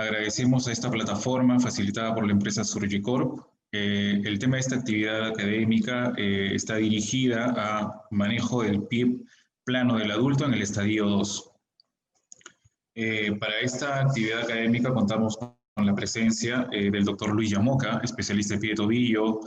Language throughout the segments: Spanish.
Agradecemos a esta plataforma facilitada por la empresa Surgicorp. El tema de esta actividad académica está dirigida a manejo del PIB plano del adulto en el estadio 2. Para esta actividad académica contamos con la presencia del doctor Luis Yamoca, especialista de pie de tobillo,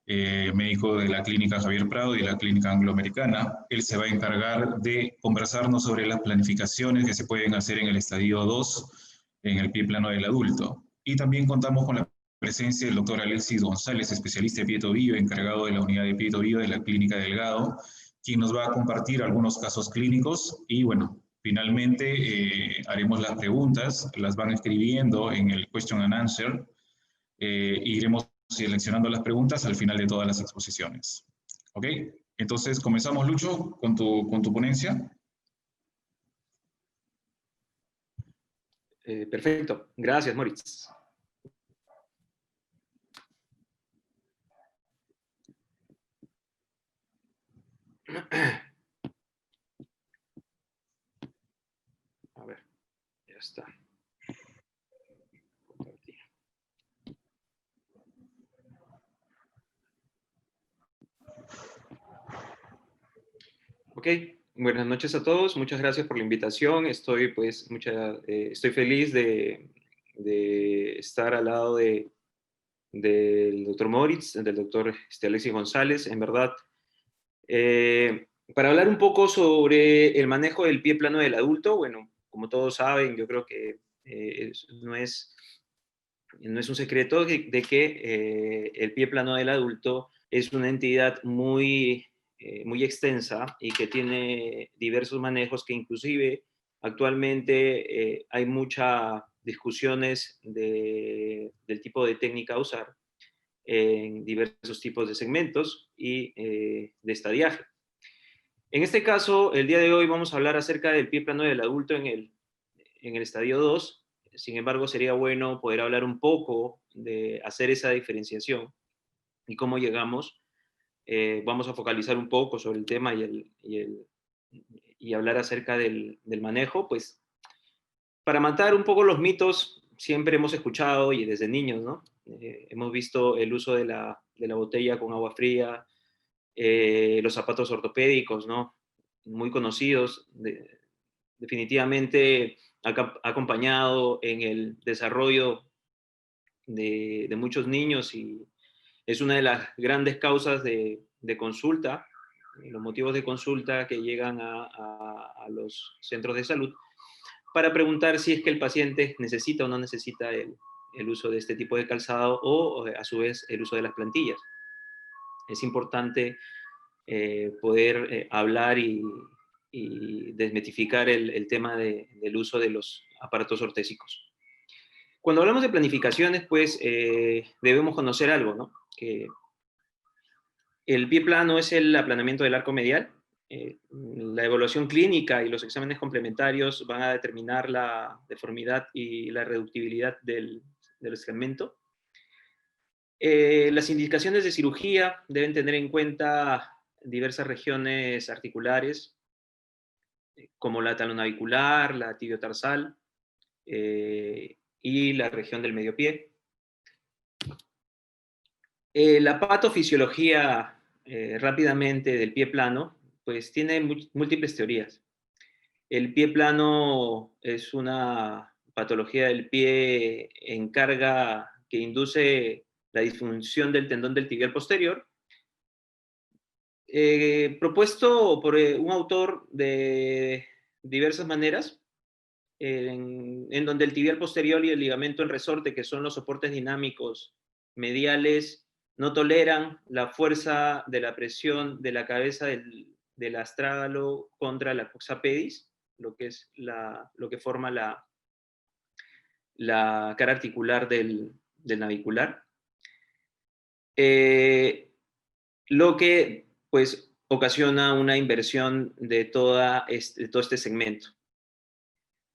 médico de la clínica Javier Prado y de la clínica angloamericana. Él se va a encargar de conversarnos sobre las planificaciones que se pueden hacer en el estadio 2 en el pie plano del adulto. Y también contamos con la presencia del doctor Alexis González, especialista de pie de tobillo, encargado de la unidad de pie de tobillo de la clínica Delgado, quien nos va a compartir algunos casos clínicos y bueno, finalmente haremos las preguntas, las van escribiendo en el question and answer, iremos seleccionando las preguntas al final de todas las exposiciones. ¿Ok? Entonces, comenzamos, Lucho, con tu ponencia. Perfecto. Gracias, Moritz. A ver, ya está. Ok, buenas noches a todos. Muchas gracias por la invitación. Estoy feliz de estar al lado del doctor Moritz, del doctor Alexis González. En verdad, para hablar un poco sobre el manejo del pie plano del adulto, bueno, como todos saben, yo creo que no es un secreto de que el pie plano del adulto es una entidad muy extensa y que tiene diversos manejos que inclusive actualmente hay muchas discusiones del tipo de técnica a usar en diversos tipos de segmentos y de estadiaje. En este caso, el día de hoy vamos a hablar acerca del pie plano del adulto en el estadio 2. Sin embargo, sería bueno poder hablar un poco de hacer esa diferenciación y cómo llegamos. Vamos a focalizar un poco sobre el tema y hablar acerca del manejo, pues para matar un poco los mitos, siempre hemos escuchado y desde niños, ¿no? Hemos visto el uso de la botella con agua fría, los zapatos ortopédicos, ¿no? Muy conocidos, definitivamente ha acompañado en el desarrollo de muchos niños y es una de las grandes causas de consulta, los motivos de consulta que llegan a los centros de salud para preguntar si es que el paciente necesita o no necesita el uso de este tipo de calzado o a su vez el uso de las plantillas. Es importante poder hablar y desmitificar el tema del uso de los aparatos ortésicos. Cuando hablamos de planificaciones, pues debemos conocer algo, ¿no? Que el pie plano es el aplanamiento del arco medial. La evaluación clínica y los exámenes complementarios van a determinar la deformidad y la reductibilidad del segmento. Las indicaciones de cirugía deben tener en cuenta diversas regiones articulares, como la talonavicular, la tibiotarsal y la región del medio pie. La patofisiología rápidamente del pie plano, pues tiene múltiples teorías. El pie plano es una patología del pie en carga que induce la disfunción del tendón del tibial posterior, propuesto por un autor de diversas maneras, en donde el tibial posterior y el ligamento en resorte, que son los soportes dinámicos mediales, no toleran la fuerza de la presión de la cabeza del astrágalo contra la coxa pedis, lo que forma la cara articular del navicular. Lo que pues ocasiona una inversión de todo este segmento.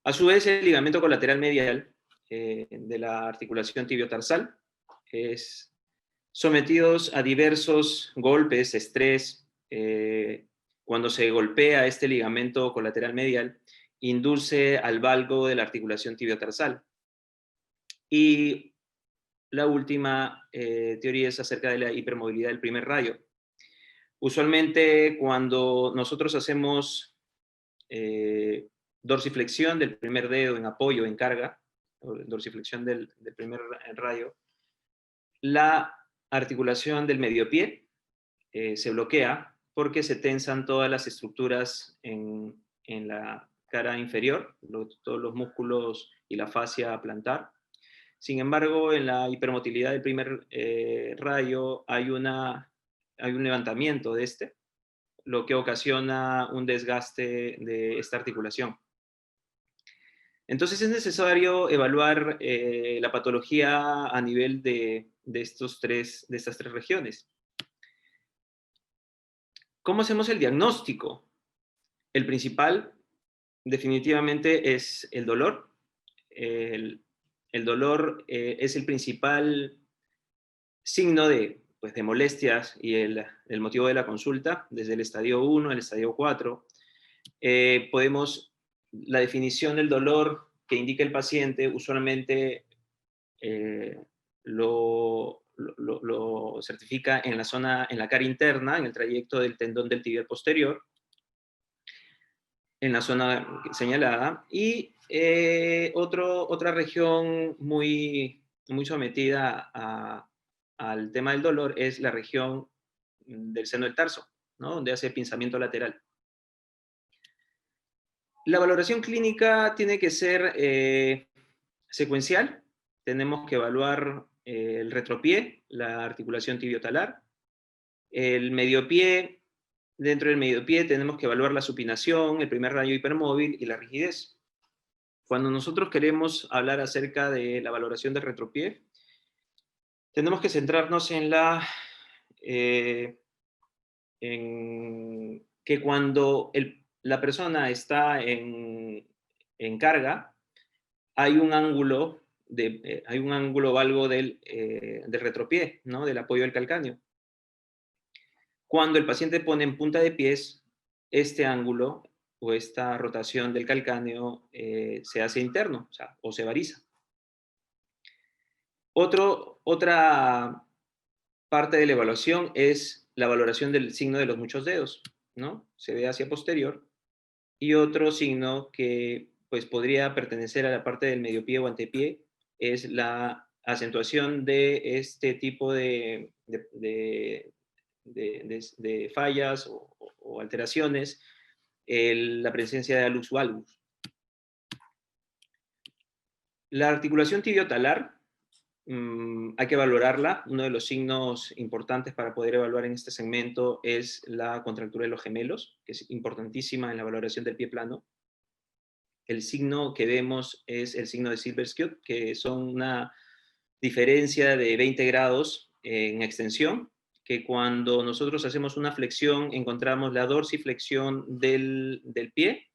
A su vez, el ligamento colateral medial de la articulación tibiotarsal es sometidos a diversos golpes, estrés. Cuando se golpea este ligamento colateral medial, induce al valgo de la articulación tibiotarsal. Y la última teoría es acerca de la hipermovilidad del primer rayo. Usualmente cuando nosotros hacemos dorsiflexión del primer dedo en apoyo, en carga, o dorsiflexión del primer rayo, la articulación del medio pie se bloquea porque se tensan todas las estructuras en la cara inferior, todos los músculos y la fascia plantar. Sin embargo, en la hipermotilidad del primer rayo hay un levantamiento de este, lo que ocasiona un desgaste de esta articulación. Entonces es necesario evaluar la patología a nivel de estas tres regiones. ¿Cómo hacemos el diagnóstico? El principal definitivamente es el dolor. El dolor es el principal signo pues, de molestias y el motivo de la consulta, desde el estadio 1 al estadio 4. La definición del dolor que indica el paciente usualmente lo certifica en la cara interna, en el trayecto del tendón del tibial posterior, en la zona señalada, y otra región muy sometida al tema del dolor es la región del seno del tarso, ¿no? Donde hace pinzamiento lateral. La valoración clínica tiene que ser secuencial. Tenemos que evaluar el retropié, la articulación tibiotalar, el mediopié. Dentro del mediopié tenemos que evaluar la supinación, el primer rayo hipermóvil y la rigidez. Cuando nosotros queremos hablar acerca de la valoración del retropié, tenemos que centrarnos en que cuando la persona está en carga, hay un ángulo valgo del retropié, ¿no? Del apoyo del calcáneo. Cuando el paciente pone en punta de pies, este ángulo o esta rotación del calcáneo se hace interno, o se variza. Otra parte de la evaluación es la valoración del signo de los muchos dedos, ¿no? Se ve hacia posterior. Y otro signo que pues, podría pertenecer a la parte del mediopié o antepié es la acentuación de este tipo de fallas o alteraciones, la presencia de hallux valgus. La articulación tibiotalar hay que valorarla. Uno de los signos importantes para poder evaluar en este segmento es la contractura de los gemelos, que es importantísima en la valoración del pie plano. El signo que vemos es el signo de Silver-Skjodt, que son una diferencia de 20 grados en extensión, que cuando nosotros hacemos una flexión encontramos la dorsiflexión del pie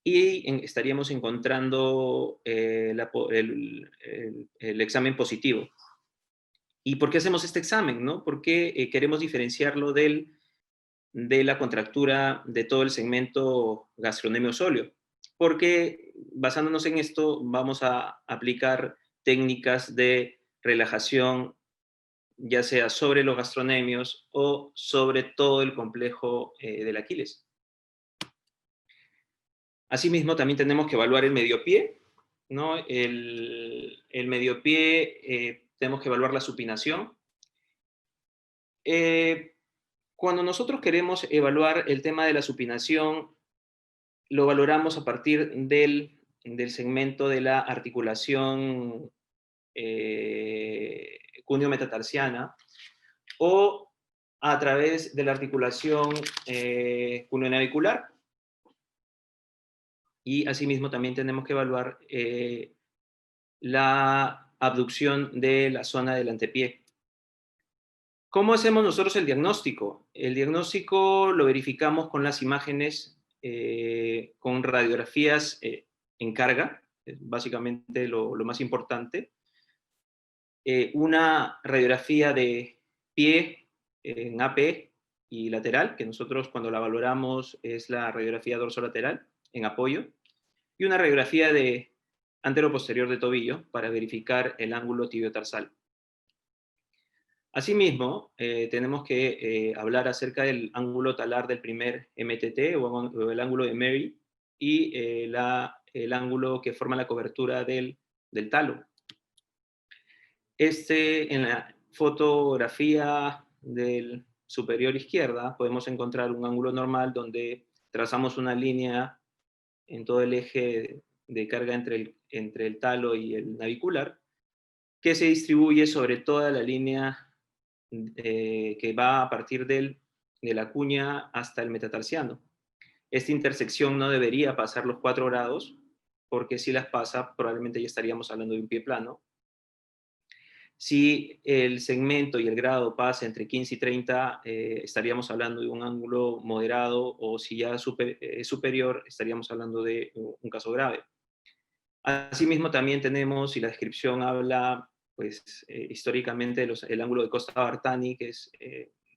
y estaríamos encontrando el examen positivo. ¿Y por qué hacemos este examen, no? Porque queremos diferenciarlo de la contractura de todo el segmento gastrocnemio-sóleo. Porque basándonos en esto vamos a aplicar técnicas de relajación, ya sea sobre los gastronemios o sobre todo el complejo del Aquiles. Asimismo, también tenemos que evaluar el mediopié, ¿no? El mediopié, tenemos que evaluar la supinación. Cuando nosotros queremos evaluar el tema de la supinación, lo valoramos a partir del segmento de la articulación cuneo-metatarsiana o a través de la articulación cuneo-navicular. Y asimismo también tenemos que evaluar la abducción de la zona del antepié. ¿Cómo hacemos nosotros el diagnóstico? El diagnóstico lo verificamos con las imágenes, con radiografías en carga, es básicamente lo más importante. Una radiografía de pie en AP y lateral, que nosotros cuando la valoramos es la radiografía dorsolateral en apoyo, y una radiografía de antero-posterior de tobillo para verificar el ángulo tibio-tarsal. Asimismo, tenemos que hablar acerca del ángulo talar del primer MTT o el ángulo de Mary y el ángulo que forma la cobertura del talo. En la fotografía del superior izquierda podemos encontrar un ángulo normal donde trazamos una línea en todo el eje de carga entre el talo y el navicular, que se distribuye sobre toda la línea que va a partir de la cuña hasta el metatarsiano. Esta intersección no debería pasar los 4 grados, porque si las pasa, probablemente ya estaríamos hablando de un pie plano. Si el segmento y el grado pasa entre 15 y 30, estaríamos hablando de un ángulo moderado, o si ya superior, estaríamos hablando de un caso grave. Asimismo, también tenemos, y la descripción habla, pues, históricamente, el ángulo de Costa-Bartani, que es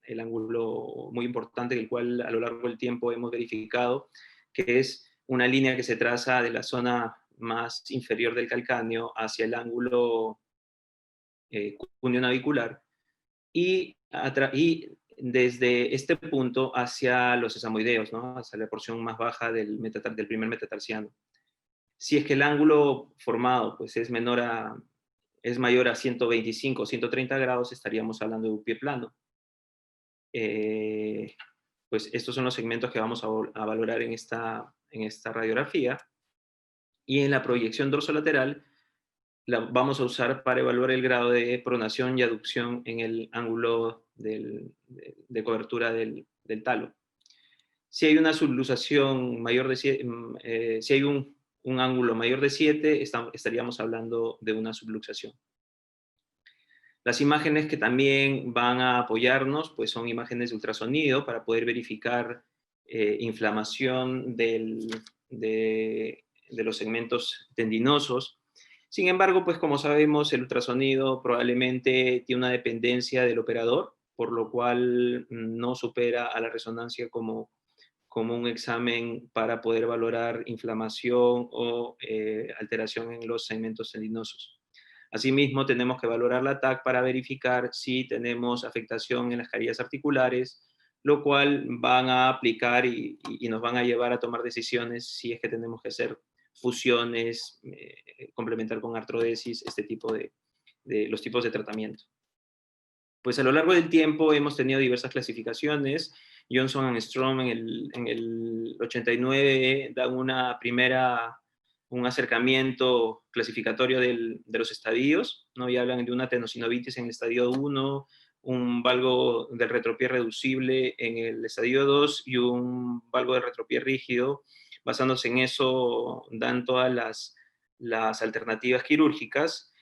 el ángulo muy importante, el cual a lo largo del tiempo hemos verificado, que es una línea que se traza de la zona más inferior del calcáneo hacia el ángulo cuneo-navicular, y desde este punto hacia los sesamoideos, ¿no? Hacia la porción más baja del primer metatarsiano. Si es que el ángulo formado, pues, es mayor a 125 o 130 grados, estaríamos hablando de un pie plano. Pues estos son los segmentos que vamos a valorar en esta radiografía. Y en la proyección dorsolateral la vamos a usar para evaluar el grado de pronación y aducción en el ángulo de cobertura del talo. Si hay una subluxación mayor de 7, si hay un ángulo mayor de 7, estaríamos hablando de una subluxación. Las imágenes que también van a apoyarnos, pues, son imágenes de ultrasonido para poder verificar inflamación de los segmentos tendinosos. Sin embargo, pues, como sabemos, el ultrasonido probablemente tiene una dependencia del operador, por lo cual no supera a la resonancia como un examen para poder valorar inflamación o alteración en los segmentos tendinosos. Asimismo, tenemos que valorar la TAC para verificar si tenemos afectación en las carillas articulares, lo cual van a aplicar y nos van a llevar a tomar decisiones si es que tenemos que hacer fusiones, complementar con artrodesis, este tipo de los tipos de tratamiento. Pues a lo largo del tiempo hemos tenido diversas clasificaciones. Johnson and Strom en el 89 dan un acercamiento clasificatorio de los estadios, ¿no? Y hablan de una tenosinovitis en el estadio 1, un valgo del retropié reducible en el estadio 2 y un valgo de retropié rígido. Basándose en eso, dan todas las alternativas quirúrgicas.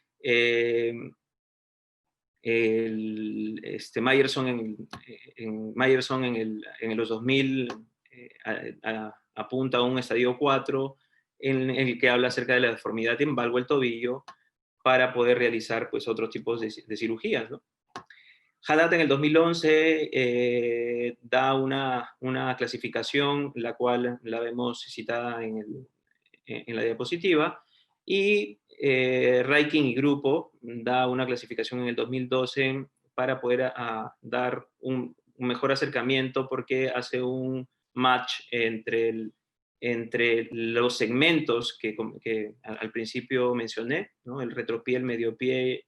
Myerson en los 2000 apunta a un estadio 4 en el que habla acerca de la deformidad en valgo del tobillo para poder realizar, pues, otros tipos de cirugías, ¿no? Haddad en el 2011 da una clasificación, la cual la vemos citada en la diapositiva, y Raikin y grupo da una clasificación en el 2012 para poder dar un mejor acercamiento, porque hace un match entre los segmentos que al principio mencioné, ¿no? El retropié, el mediopié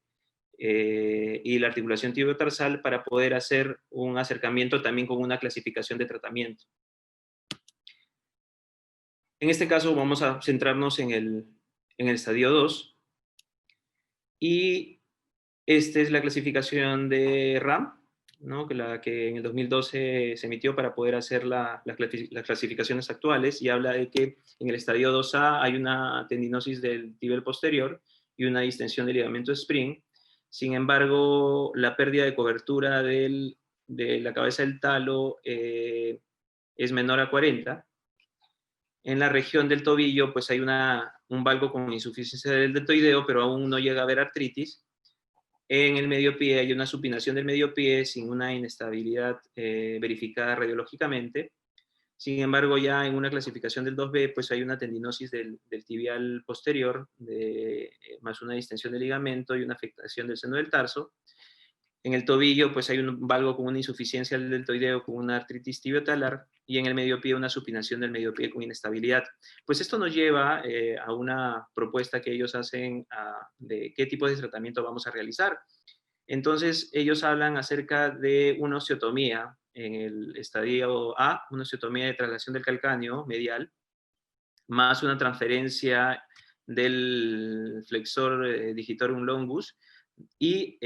y la articulación tibiotarsal, para poder hacer un acercamiento también con una clasificación de tratamiento. En este caso vamos a centrarnos en el estadio 2, y esta es la clasificación de RAM, ¿no? La que en el 2012 se emitió para poder hacer las clasificaciones actuales, y habla de que en el estadio 2A hay una tendinosis del tibial posterior y una distensión del ligamento spring. Sin embargo, la pérdida de cobertura de la cabeza del talo es menor a 40. En la región del tobillo, pues, hay un valgo con insuficiencia del deltoideo, pero aún no llega a haber artritis. En el medio pie hay una supinación del medio pie sin una inestabilidad verificada radiológicamente. Sin embargo, ya en una clasificación del 2B, pues hay una tendinosis del tibial posterior, más una distensión del ligamento y una afectación del seno del tarso. En el tobillo, pues hay un valgo con una insuficiencia del deltoideo, con una artritis tibiotalar, y en el medio pie una supinación del medio pie con inestabilidad. Pues esto nos lleva a una propuesta que ellos hacen de qué tipo de tratamiento vamos a realizar. Entonces, ellos hablan acerca de una osteotomía en el estadio A, una osteotomía de traslación del calcáneo medial, más una transferencia del flexor digitorum longus y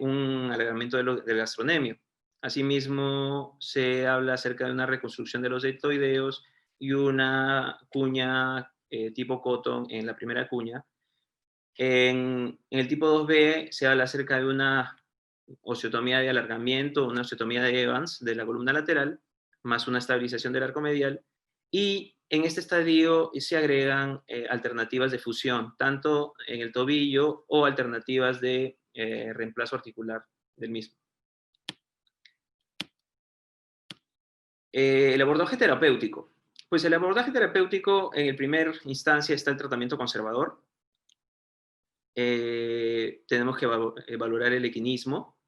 un alargamiento del gastronemio. Asimismo, se habla acerca de una reconstrucción de los deltoideos y una cuña tipo Cotton en la primera cuña. En el tipo 2B se habla acerca de una osteotomía de alargamiento, una osteotomía de Evans de la columna lateral, más una estabilización del arco medial. Y en este estadio se agregan alternativas de fusión, tanto en el tobillo o alternativas de reemplazo articular del mismo. El abordaje terapéutico. Pues el abordaje terapéutico, en el primer instancia está el tratamiento conservador. Tenemos que valorar el equinismo.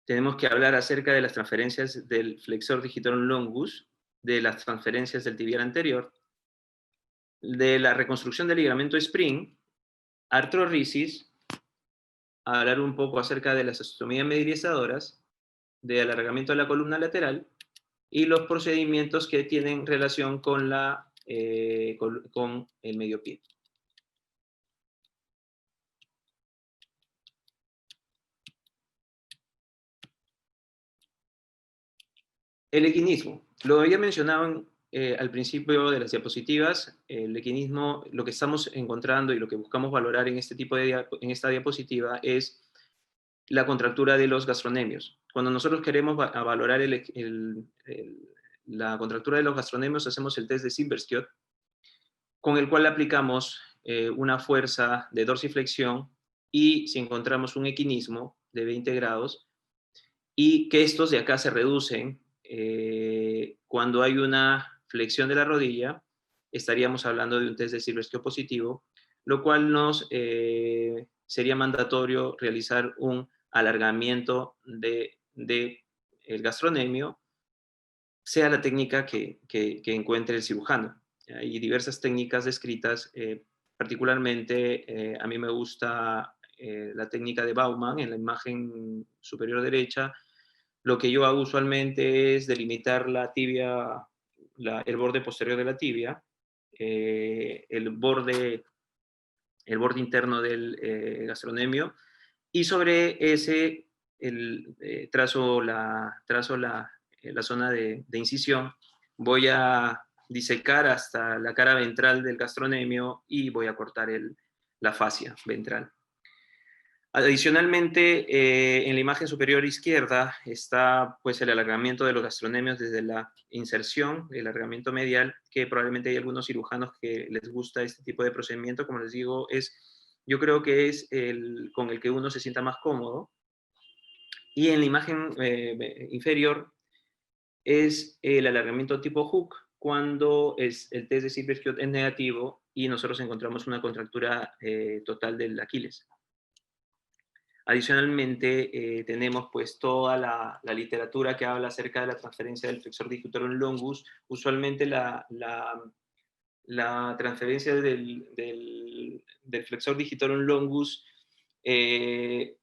Tenemos que hablar acerca de las transferencias del flexor digitorum longus, de las transferencias del tibial anterior, de la reconstrucción del ligamento spring, artrorisis, hablar un poco acerca de las osteotomías medializadoras, de alargamiento de la columna lateral y los procedimientos que tienen relación con el medio pie. El equinismo. Lo había mencionado al principio de las diapositivas. El equinismo, lo que estamos encontrando y lo que buscamos valorar en en esta diapositiva es la contractura de los gastronemios. Cuando nosotros queremos valorar la contractura de los gastronemios, hacemos el test de Silverskiot, con el cual aplicamos una fuerza de dorsiflexión y si encontramos un equinismo de 20 grados y que estos de acá se reducen cuando hay una flexión de la rodilla, estaríamos hablando de un test de Silverskiot positivo, lo cual sería mandatorio realizar un alargamiento del gastronemio, sea la técnica que encuentre el cirujano. Hay diversas técnicas descritas, particularmente a mí me gusta la técnica de Baumann en la imagen superior derecha. Lo que yo hago usualmente es delimitar la tibia, el borde posterior de la tibia, el borde interno del gastronemio, y sobre ese trazo la zona de incisión. Voy a disecar hasta la cara ventral del gastronemio y voy a cortar la fascia ventral. Adicionalmente, en la imagen superior izquierda está pues, el alargamiento de los gastronemios desde la inserción, el alargamiento medial, que probablemente hay algunos cirujanos que les gusta este tipo de procedimiento. Como les digo, yo creo que es con el que uno se sienta más cómodo. Y en la imagen inferior es el alargamiento tipo Hook, cuando el test de Silverskiot es negativo y nosotros encontramos una contractura total del Aquiles. Adicionalmente, tenemos pues toda la literatura que habla acerca de la transferencia del flexor digitorum longus. Usualmente la transferencia del flexor digitorum longus se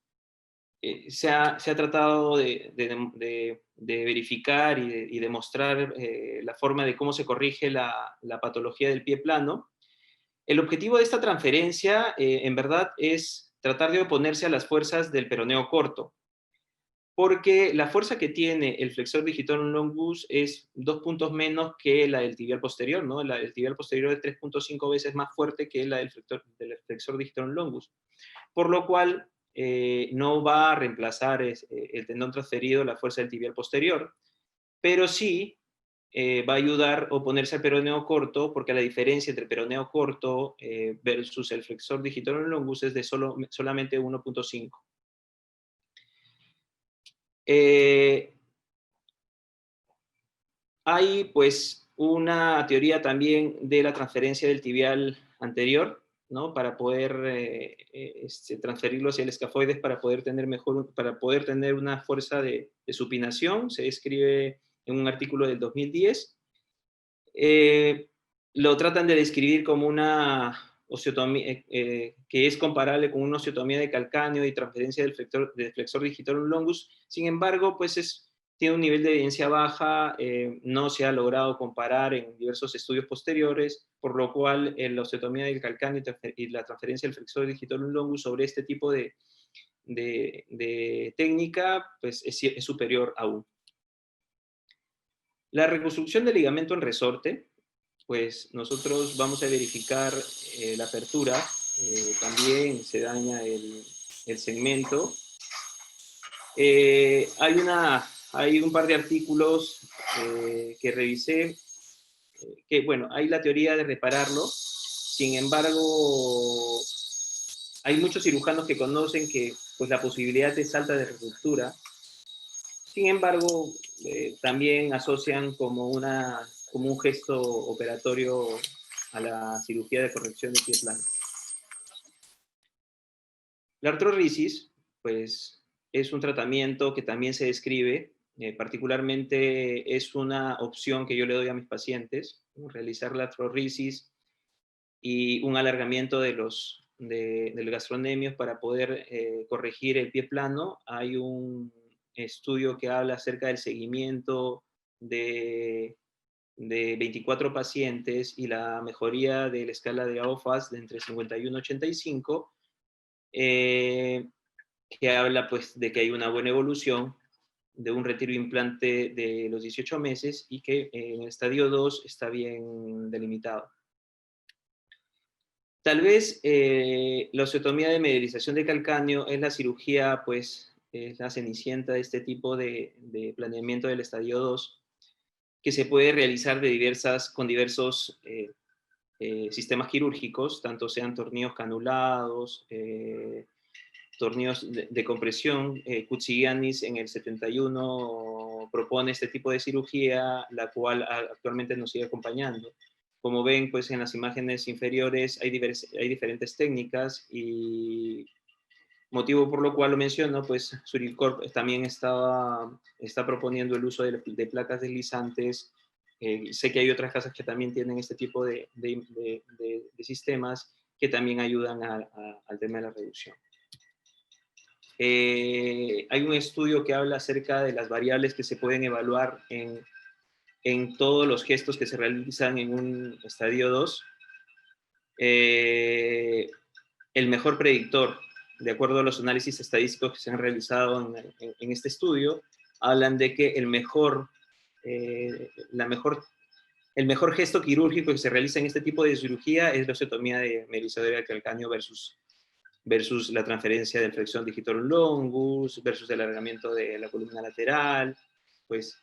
ha tratado de verificar y demostrar la forma de cómo se corrige la patología del pie plano. El objetivo de esta transferencia, en verdad, es tratar de oponerse a las fuerzas del peroneo corto, porque la fuerza que tiene el flexor digitorum longus es 2 puntos menos que la del tibial posterior, ¿no? La del tibial posterior es 3.5 veces más fuerte que la del flexor digitorum longus, por lo cual no va a reemplazar el tendón transferido la fuerza del tibial posterior, pero sí va a ayudar a oponerse al peroneo corto, porque la diferencia entre el peroneo corto versus el flexor digitorum longus es de solamente 1.5. Hay pues una teoría también de la transferencia del tibial anterior, ¿no? Para poder transferirlo hacia el escafoides para poder tener una fuerza de supinación. Se describe en un artículo del 2010. Lo tratan de describir como una osteotomía, que es comparable con una osteotomía de calcáneo y transferencia del flexor digitorum longus. Sin embargo, pues tiene un nivel de evidencia baja, no se ha logrado comparar en diversos estudios posteriores, por lo cual la osteotomía del calcáneo y la transferencia del flexor digitorum longus sobre este tipo de técnica pues es superior aún. La reconstrucción del ligamento en resorte, pues nosotros vamos a verificar la apertura, también se daña el segmento. Hay un par de artículos que revisé, que bueno, hay la teoría de repararlo, sin embargo, hay muchos cirujanos que conocen que pues, la posibilidad es alta de ruptura. Sin embargo, también asocian como un gesto operatorio a la cirugía de corrección de pie plano. La artrorisis, pues, es un tratamiento que también se describe, particularmente es una opción que yo le doy a mis pacientes, ¿no? Realizar la artrorisis y un alargamiento del gastronemios para poder corregir el pie plano. Hay un estudio que habla acerca del seguimiento de 24 pacientes y la mejoría de la escala de OFAS de entre 51 y 85, que habla pues de que hay una buena evolución de un retiro implante de los 18 meses y que en el estadio 2 está bien delimitado. Tal vez la osteotomía de medialización de calcáneo es la cirugía, pues, es la cenicienta de este tipo de planeamiento del estadio 2, que se puede realizar con diversos sistemas quirúrgicos, tanto sean tornillos canulados, tornillos de compresión. Kutsigiannis en el 71 propone este tipo de cirugía, la cual actualmente nos sigue acompañando. Como ven, pues en las imágenes inferiores hay diferentes técnicas y motivo por lo cual lo menciono, pues Surilcorp también está proponiendo el uso de placas deslizantes. Sé que hay otras casas que también tienen este tipo de sistemas que también ayudan al tema de la reducción. Hay un estudio que habla acerca de las variables que se pueden evaluar en todos los gestos que se realizan en un estadio 2. El mejor predictor, de acuerdo a los análisis estadísticos que se han realizado en este estudio, hablan de que el mejor gesto quirúrgico que se realiza en este tipo de cirugía es la osteotomía de medializadora de calcáneo versus la transferencia del flexión digitorum longus, versus el alargamiento de la columna lateral. Pues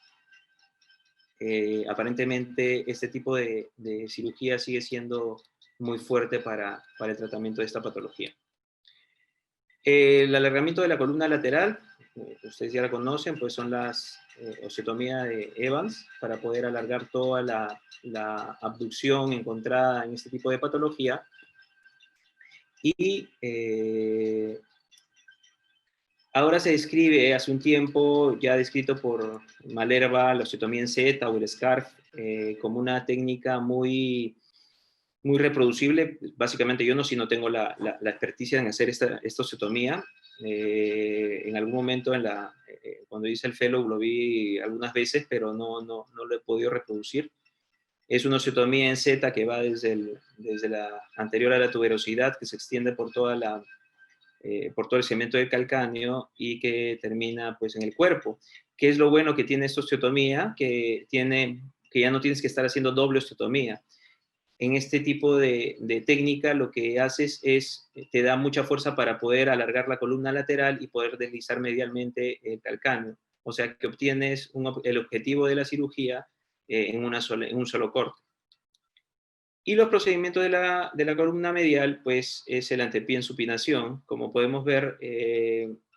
aparentemente este tipo de cirugía sigue siendo muy fuerte para el tratamiento de esta patología. El alargamiento de la columna lateral, ustedes ya la conocen, pues son las osteotomía de Evans, para poder alargar toda la abducción encontrada en este tipo de patología. Y ahora se describe, hace un tiempo, ya descrito por Malerba, la osteotomía en Z o el SCARF, como una técnica muy reproducible. Básicamente yo no tengo la experticia en hacer esta osteotomía. En algún momento cuando hice el fellow lo vi algunas veces, pero no lo he podido reproducir. Es una osteotomía en Z que va desde la anterior a la tuberosidad, que se extiende por todo el segmento del calcáneo y que termina pues en el cuerpo. ¿Qué es lo bueno que tiene esta osteotomía? Que ya no tienes que estar haciendo doble osteotomía. En este tipo de técnica lo que haces es, te da mucha fuerza para poder alargar la columna lateral y poder deslizar medialmente el calcáneo. O sea que obtienes el objetivo de la cirugía en un solo corte. Y los procedimientos de la columna medial, pues es el antepié en supinación. Como podemos ver,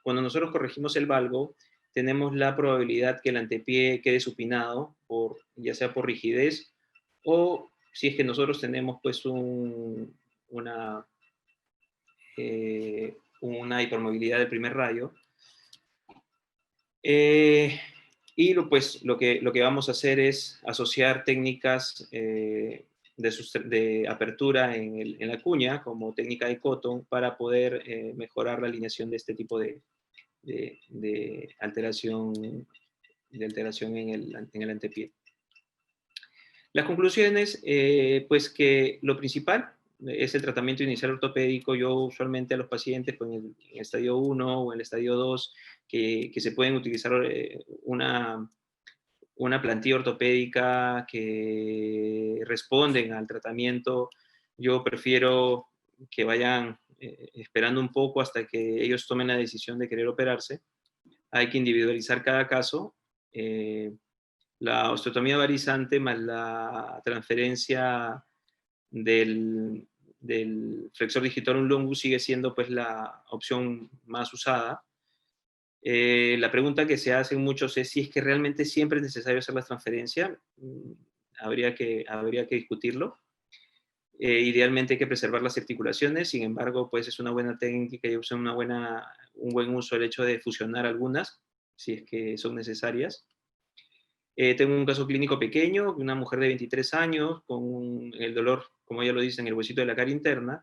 cuando nosotros corregimos el valgo, tenemos la probabilidad que el antepié quede supinado ya sea por rigidez o si es que nosotros tenemos pues una hipermovilidad del primer rayo. Y pues, lo que vamos a hacer es asociar técnicas de apertura en la cuña, como técnica de Cotton, para poder mejorar la alineación de este tipo de alteración, en el antepié. Las conclusiones, pues que lo principal es el tratamiento inicial ortopédico. Yo usualmente a los pacientes pues, en el estadio 1 o en el estadio 2, que se pueden utilizar una plantilla ortopédica que responden al tratamiento, yo prefiero que vayan esperando un poco hasta que ellos tomen la decisión de querer operarse. Hay que individualizar cada caso. La osteotomía varizante más la transferencia del flexor digitorum longus sigue siendo pues la opción más usada. La pregunta que se hacen muchos es si es que realmente siempre es necesario hacer la transferencia. Habría que discutirlo. Idealmente hay que preservar las articulaciones, sin embargo, pues es una buena técnica y usa un buen uso el hecho de fusionar algunas, si es que son necesarias. Tengo un caso clínico pequeño, una mujer de 23 años, con el dolor, como ya lo dicen, en el huesito de la cara interna.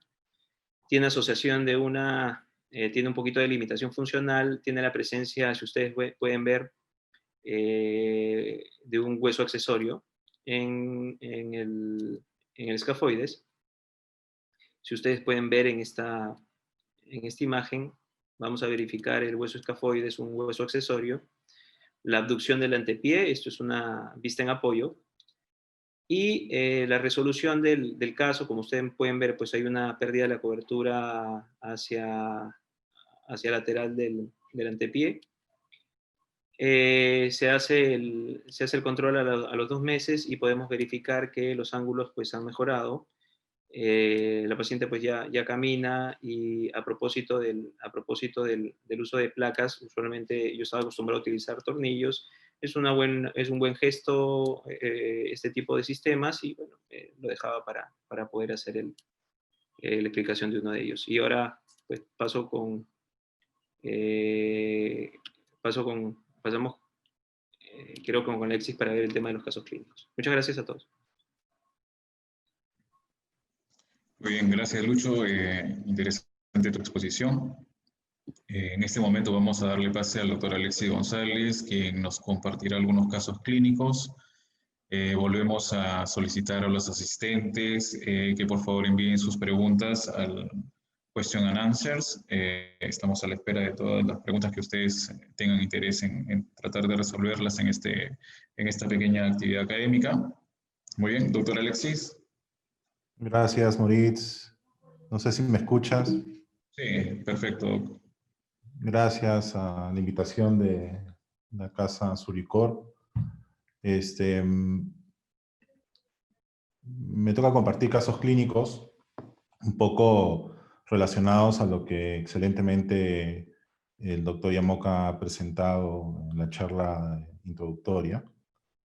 Tiene asociación tiene un poquito de limitación funcional, tiene la presencia, si ustedes pueden ver, de un hueso accesorio en el escafoides. Si ustedes pueden ver en esta imagen, vamos a verificar el hueso escafoides, un hueso accesorio. La abducción del antepié, esto es una vista en apoyo. Y la resolución del caso, como ustedes pueden ver, pues hay una pérdida de la cobertura hacia lateral del antepié. Se hace el control a los 2 meses y podemos verificar que los ángulos pues, han mejorado. La paciente pues ya camina, y a propósito del uso de placas, usualmente yo estaba acostumbrado a utilizar tornillos. Es un buen gesto este tipo de sistemas, y bueno, lo dejaba para poder hacer la explicación de uno de ellos. Y ahora pues pasamos creo con Alexis para ver el tema de los casos clínicos. Muchas gracias a todos. Muy bien, gracias Lucho. Interesante tu exposición. En este momento vamos a darle pase al doctor Alexis González, quien nos compartirá algunos casos clínicos. Volvemos a solicitar a los asistentes que por favor envíen sus preguntas al Question and Answers. Estamos a la espera de todas las preguntas que ustedes tengan interés en tratar de resolverlas en esta pequeña actividad académica. Muy bien, doctor Alexis. Gracias, Moritz. No sé si me escuchas. Sí, perfecto. Gracias a la invitación de la Casa Suricor. Me toca compartir casos clínicos un poco relacionados a lo que excelentemente el doctor Yamoca ha presentado en la charla introductoria.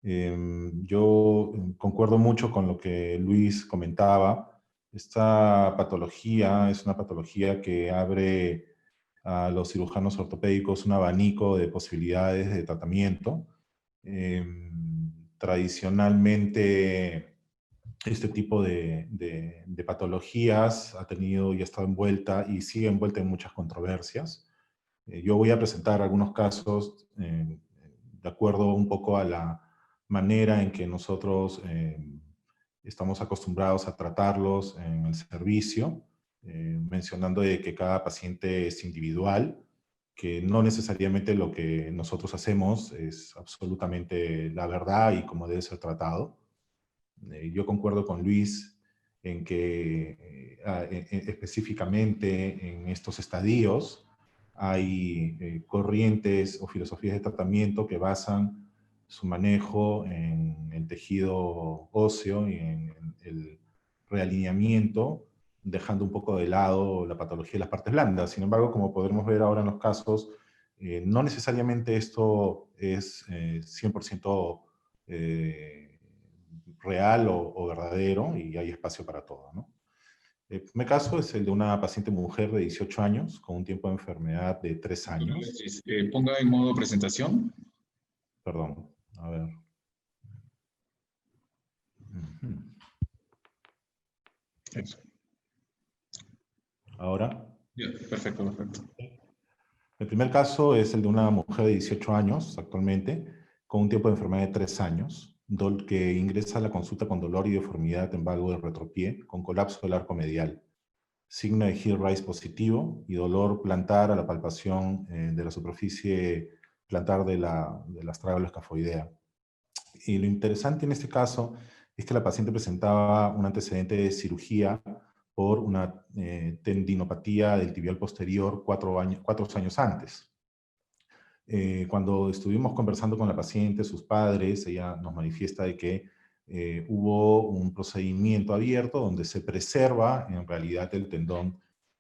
Yo concuerdo mucho con lo que Luis comentaba. Esta patología es una patología que abre a los cirujanos ortopédicos un abanico de posibilidades de tratamiento. Tradicionalmente, este tipo de patologías ha tenido y ha estado envuelta y sigue envuelta en muchas controversias. Yo voy a presentar algunos casos de acuerdo un poco a la manera en que nosotros estamos acostumbrados a tratarlos en el servicio, mencionando de que cada paciente es individual, que no necesariamente lo que nosotros hacemos es absolutamente la verdad y como debe ser tratado. Yo concuerdo con Luis en que específicamente en estos estadios hay corrientes o filosofías de tratamiento que basan su manejo en el tejido óseo y en el realineamiento, dejando un poco de lado la patología de las partes blandas. Sin embargo, como podremos ver ahora en los casos, no necesariamente esto es 100% real o verdadero, y hay espacio para todo, ¿no? El primer caso es el de una paciente mujer de 18 años con un tiempo de enfermedad de 3 Doctor años. Alexis, ponga en modo presentación. Perdón, a ver. Ujú. Eso. Ahora. Ya, perfecto, perfecto. El primer caso es el de una mujer de 18 años actualmente, con un tiempo de enfermedad de 3 años, que ingresa a la consulta con dolor y deformidad en valgo del retropié, con colapso del arco medial, signo de heel rise positivo y dolor plantar a la palpación de la superficie plantar de la astrágalo escafoidea. Y lo interesante en este caso es que la paciente presentaba un antecedente de cirugía por una tendinopatía del tibial posterior 4 años antes. Cuando estuvimos conversando con la paciente, sus padres, ella nos manifiesta de que hubo un procedimiento abierto donde se preserva en realidad el tendón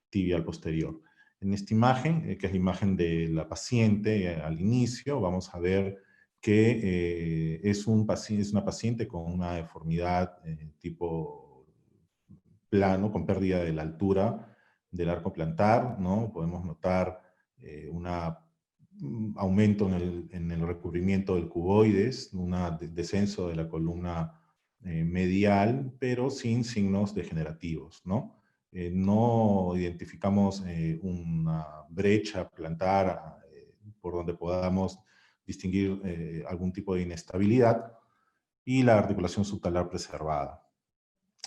tibial posterior. En esta imagen, que es la imagen de la paciente al inicio, vamos a ver que es una paciente con una deformidad tipo plano, con pérdida de la altura del arco plantar, ¿no? Podemos notar un aumento en el recubrimiento del cuboides, un descenso de la columna medial, pero sin signos degenerativos, ¿no? No identificamos una brecha plantar por donde podamos distinguir algún tipo de inestabilidad, y la articulación subtalar preservada.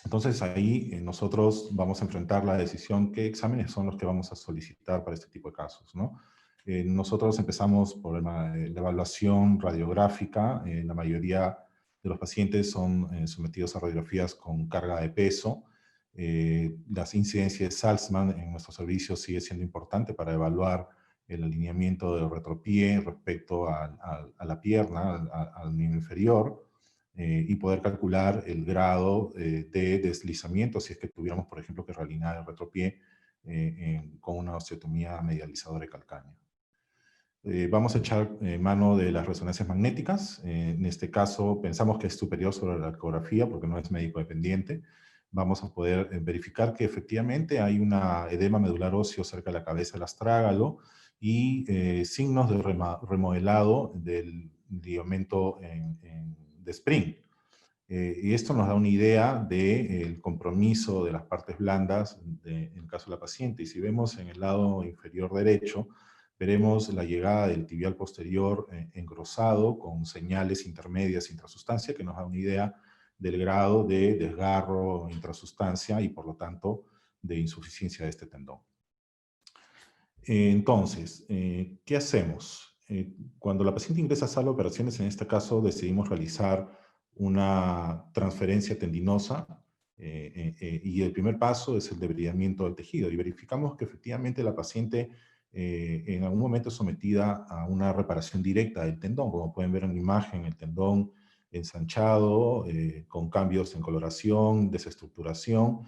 Entonces ahí nosotros vamos a enfrentar la decisión qué exámenes son los que vamos a solicitar para este tipo de casos, ¿no? Nosotros empezamos por la evaluación radiográfica. La mayoría de los pacientes son sometidos a radiografías con carga de peso. Las incidencias de Salzmann en nuestro servicio sigue siendo importante para evaluar el alineamiento del retropié respecto a la pierna, al miembro inferior. Y poder calcular el grado de deslizamiento si es que tuviéramos, por ejemplo, que realinear el retropié con una osteotomía medializadora de calcáneo. Vamos a echar mano de las resonancias magnéticas. En este caso pensamos que es superior sobre la ecografía porque no es médico dependiente. Vamos a poder verificar que efectivamente hay una edema medular óseo cerca de la cabeza del astrágalo y signos de remodelado del ligamento de Spring. Y esto nos da una idea del compromiso de las partes blandas en el caso de la paciente. Y si vemos en el lado inferior derecho, veremos la llegada del tibial posterior engrosado con señales intermedias intrasustancia que nos da una idea del grado de desgarro intrasustancia y por lo tanto de insuficiencia de este tendón. Entonces, ¿qué hacemos? Cuando la paciente ingresa a sala de operaciones, en este caso decidimos realizar una transferencia tendinosa y el primer paso es el debridamiento del tejido y verificamos que efectivamente la paciente en algún momento es sometida a una reparación directa del tendón. Como pueden ver en la imagen, el tendón ensanchado con cambios en coloración, desestructuración,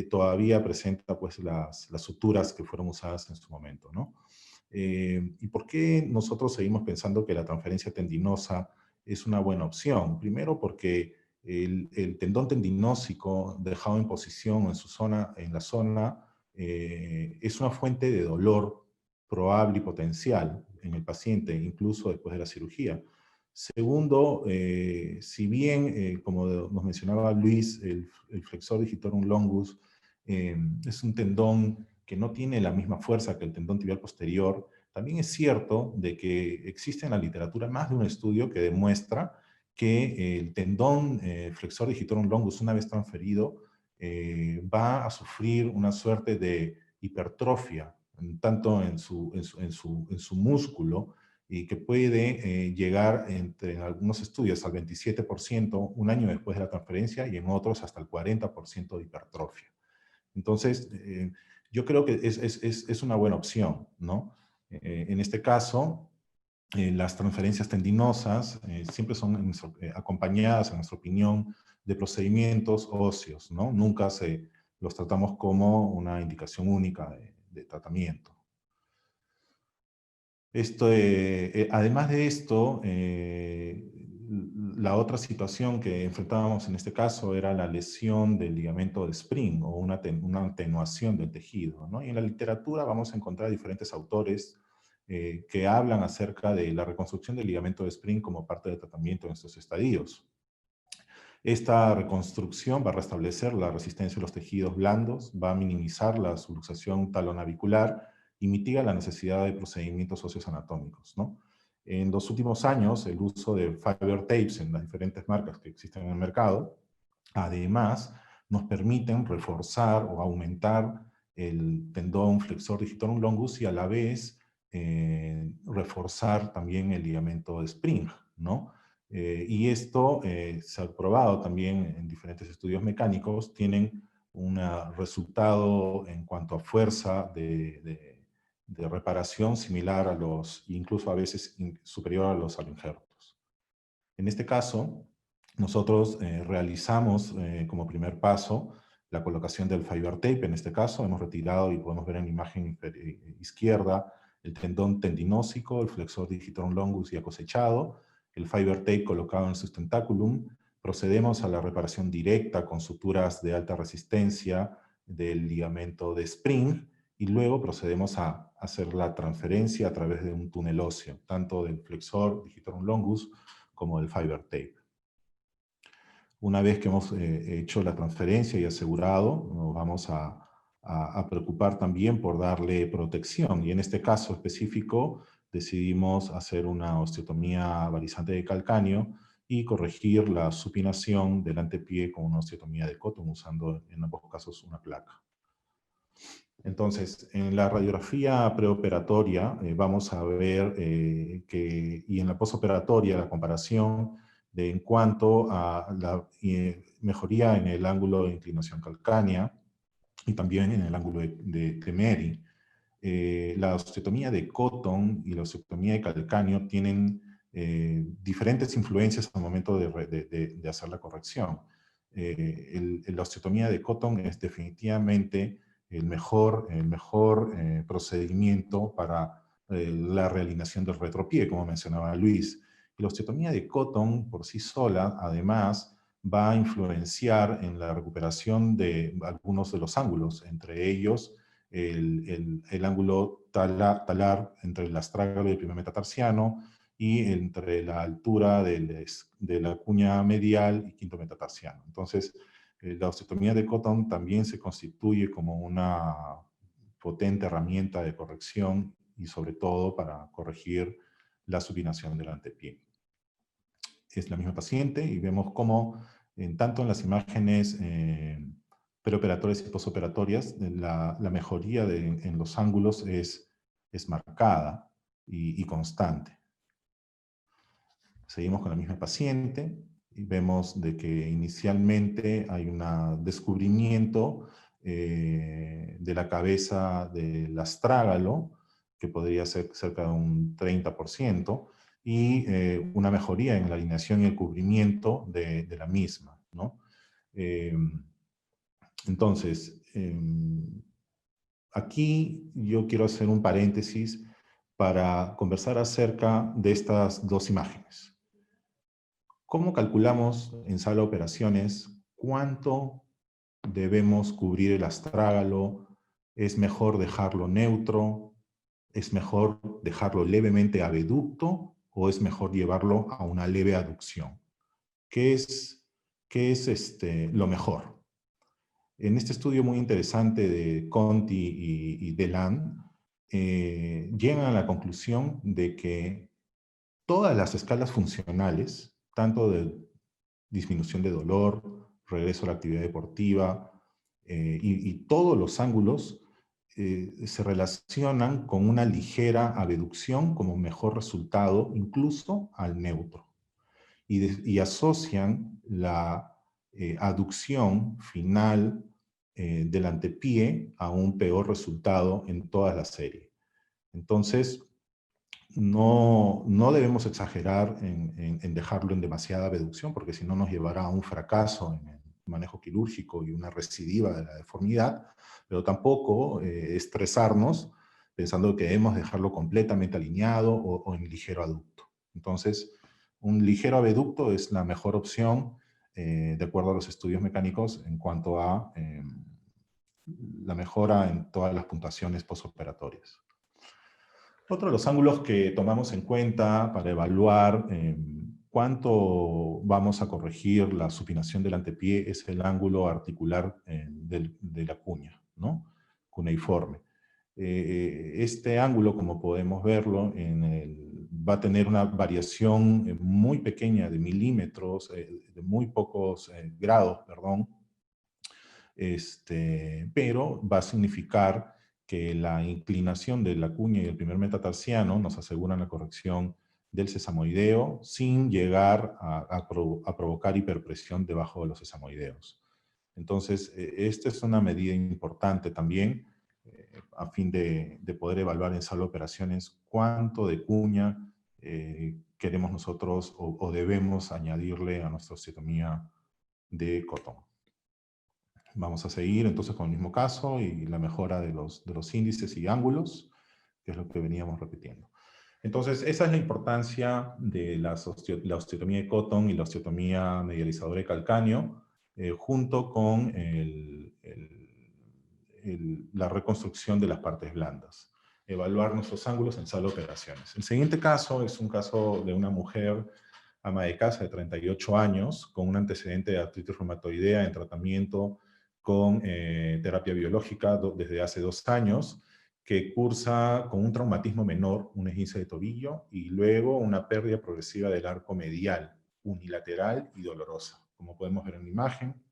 todavía presenta pues las suturas que fueron usadas en su momento, ¿no? ¿Y por qué nosotros seguimos pensando que la transferencia tendinosa es una buena opción? Primero porque el tendón tendinósico dejado en posición en la zona es una fuente de dolor probable y potencial en el paciente, incluso después de la cirugía. Segundo, si bien, como nos mencionaba Luis, el flexor digitorum longus es un tendón que no tiene la misma fuerza que el tendón tibial posterior, también es cierto de que existe en la literatura más de un estudio que demuestra que el tendón flexor digitorum longus, una vez transferido, va a sufrir una suerte de hipertrofia, tanto en su músculo, y que puede llegar en algunos estudios al 27% un año después de la transferencia y en otros hasta el 40% de hipertrofia. Entonces, yo creo que es una buena opción, ¿no? En este caso, las transferencias tendinosas siempre son acompañadas, en nuestra opinión, de procedimientos óseos, ¿no? Nunca los tratamos como una indicación única de tratamiento. Además de esto, La otra situación que enfrentábamos en este caso era la lesión del ligamento de Spring o una atenuación del tejido, ¿no? Y en la literatura vamos a encontrar diferentes autores que hablan acerca de la reconstrucción del ligamento de Spring como parte del tratamiento en estos estadios. Esta reconstrucción va a restablecer la resistencia de los tejidos blandos, va a minimizar la subluxación talonavicular y mitiga la necesidad de procedimientos óseos anatómicos, ¿no? En los últimos años, el uso de fiber tapes en las diferentes marcas que existen en el mercado, además, nos permiten reforzar o aumentar el tendón flexor digitorum longus y a la vez reforzar también el ligamento de Spring, ¿no? Y esto se ha probado también en diferentes estudios mecánicos, tienen un resultado en cuanto a fuerza de reparación similar a los, incluso a veces superior a los injertos. En este caso, nosotros realizamos como primer paso la colocación del fiber tape. En este caso hemos retirado, y podemos ver en la imagen izquierda, el tendón tendinósico, el flexor digitorum longus ya cosechado, el fiber tape colocado en el sustentaculum. Procedemos a la reparación directa con suturas de alta resistencia del ligamento de Spring, y luego procedemos a hacer la transferencia a través de un túnel óseo, tanto del flexor digitorum longus como del fiber tape. Una vez que hemos hecho la transferencia y asegurado, nos vamos a preocupar también por darle protección. Y en este caso específico decidimos hacer una osteotomía balizante de calcáneo y corregir la supinación del antepié con una osteotomía de Cotton, usando en ambos casos una placa. Entonces, en la radiografía preoperatoria vamos a ver y en la posoperatoria la comparación en cuanto a la mejoría en el ángulo de inclinación calcánea y también en el ángulo de Kemmerer. La osteotomía de Cotton y la osteotomía de calcáneo tienen diferentes influencias al momento de hacer la corrección. La osteotomía de Cotton es definitivamente el mejor procedimiento para la realineación del retropié, como mencionaba Luis. La osteotomía de Cotton por sí sola, además, va a influenciar en la recuperación de algunos de los ángulos, entre ellos el ángulo talar entre el astrágalo y el primer metatarsiano, y entre la altura de la cuña medial y quinto metatarsiano. Entonces, la osteotomía de Cotton también se constituye como una potente herramienta de corrección y sobre todo para corregir la supinación del antepié. Es la misma paciente y vemos cómo tanto en las imágenes preoperatorias y posoperatorias la mejoría en los ángulos es marcada y constante. Seguimos con la misma paciente y vemos de que inicialmente hay un descubrimiento de la cabeza del astrágalo, que podría ser cerca de un 30%, y una mejoría en la alineación y el cubrimiento de la misma, ¿no? Entonces, aquí yo quiero hacer un paréntesis para conversar acerca de estas dos imágenes. ¿Cómo calculamos en sala de operaciones cuánto debemos cubrir el astrágalo? ¿Es mejor dejarlo neutro? ¿Es mejor dejarlo levemente abducto? ¿O es mejor llevarlo a una leve aducción? ¿Qué es lo mejor? En este estudio muy interesante de Conti y Deland, llegan a la conclusión de que todas las escalas funcionales, tanto de disminución de dolor, regreso a la actividad deportiva, y todos los ángulos se relacionan con una ligera abducción como mejor resultado, incluso al neutro. Y asocian la aducción final del antepié a un peor resultado en toda la serie. Entonces, no debemos exagerar en dejarlo en demasiada abducción, porque si no nos llevará a un fracaso en el manejo quirúrgico y una recidiva de la deformidad, pero tampoco estresarnos pensando que debemos dejarlo completamente alineado o en ligero aducto. Entonces, Un ligero abeducto es la mejor opción de acuerdo a los estudios mecánicos en cuanto a la mejora en todas las puntuaciones postoperatorias. Otro de los ángulos que tomamos en cuenta para evaluar cuánto vamos a corregir la supinación del antepié es el ángulo articular de la cuña, ¿no? Cuneiforme. Este ángulo, como podemos verlo, va a tener una variación muy pequeña de milímetros, de muy pocos grados, perdón, pero va a significar que la inclinación de la cuña y el primer metatarsiano nos aseguran la corrección del sesamoideo sin llegar a provocar hiperpresión debajo de los sesamoideos. Entonces, esta es una medida importante también a fin de poder evaluar en sala de operaciones cuánto de cuña queremos nosotros o debemos añadirle a nuestra osteotomía de Cotton. Vamos a seguir entonces con el mismo caso y la mejora de los índices y ángulos, que es lo que veníamos repitiendo. Entonces, esa es la importancia de la osteotomía de Cotton y la osteotomía medializadora de calcáneo, junto con la reconstrucción de las partes blandas. Evaluar nuestros ángulos en sala de operaciones. El siguiente caso es un caso de una mujer ama de casa de 38 años, con un antecedente de artritis reumatoidea en tratamiento con terapia biológica desde hace 2 años, que cursa con un traumatismo menor, un esguince de tobillo, y luego una pérdida progresiva del arco medial, unilateral y dolorosa. Como podemos ver en la imagen,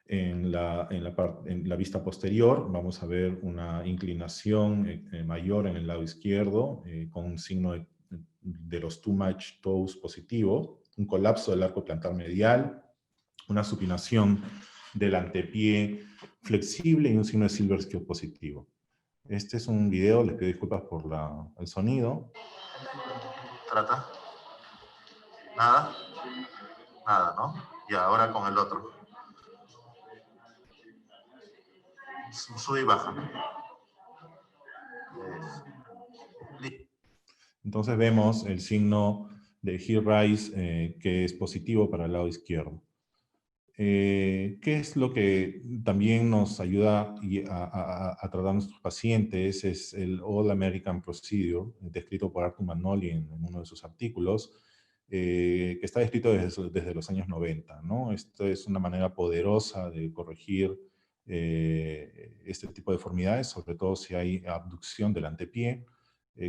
en la vista posterior vamos a ver una inclinación mayor en el lado izquierdo, con un signo de los too much toes positivo, un colapso del arco plantar medial, una supinación del antepié flexible y un signo de Silverskio positivo. Este es un video, les pido disculpas por el sonido. Trata. Nada. Nada, ¿no? Y ahora con el otro. Sube y baja. Entonces vemos el signo de heel rise que es positivo para el lado izquierdo. ¿Qué es lo que también nos ayuda a tratar a nuestros pacientes? Es el All American Procedure, descrito por Arthur Manoli en uno de sus artículos, que está descrito desde los años 90, ¿no? Esto es una manera poderosa de corregir este tipo de deformidades, sobre todo si hay abducción del antepié.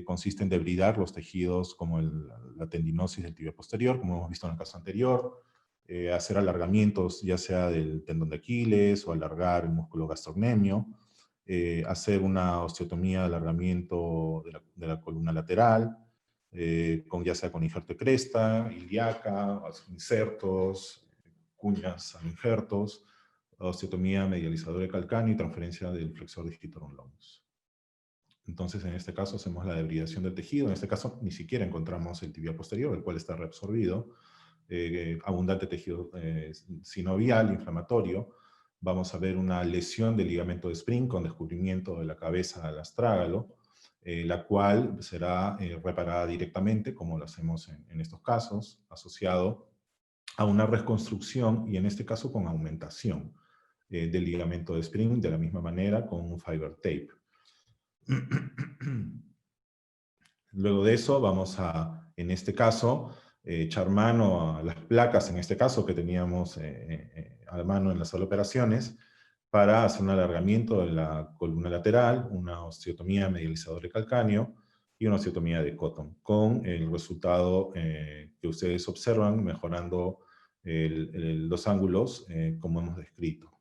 Consiste en debridar los tejidos como la tendinosis del tibia posterior, como hemos visto en el caso anterior, hacer alargamientos ya sea del tendón de Aquiles o alargar el músculo gastrocnemio, hacer una osteotomía de alargamiento de la columna lateral, ya sea con injerto de cresta, ilíaca, insertos, cuñas a injertos, osteotomía medializadora de calcáneo y transferencia del flexor digitorum longus. Entonces, en este caso hacemos la debridación del tejido. En este caso ni siquiera encontramos el tibia posterior, el cual está reabsorbido. Abundante tejido sinovial, inflamatorio. Vamos a ver una lesión del ligamento de Spring con descubrimiento de la cabeza al astrágalo, la cual será reparada directamente, como lo hacemos en estos casos, asociado a una reconstrucción, y en este caso con aumentación del ligamento de Spring, de la misma manera con un fiber tape. Luego de eso vamos a, en este caso, echar mano a las placas, en este caso que teníamos a mano en las sala de operaciones, para hacer un alargamiento de la columna lateral, una osteotomía medializadora de calcáneo y una osteotomía de Cotton, con el resultado que ustedes observan, mejorando los ángulos como hemos descrito.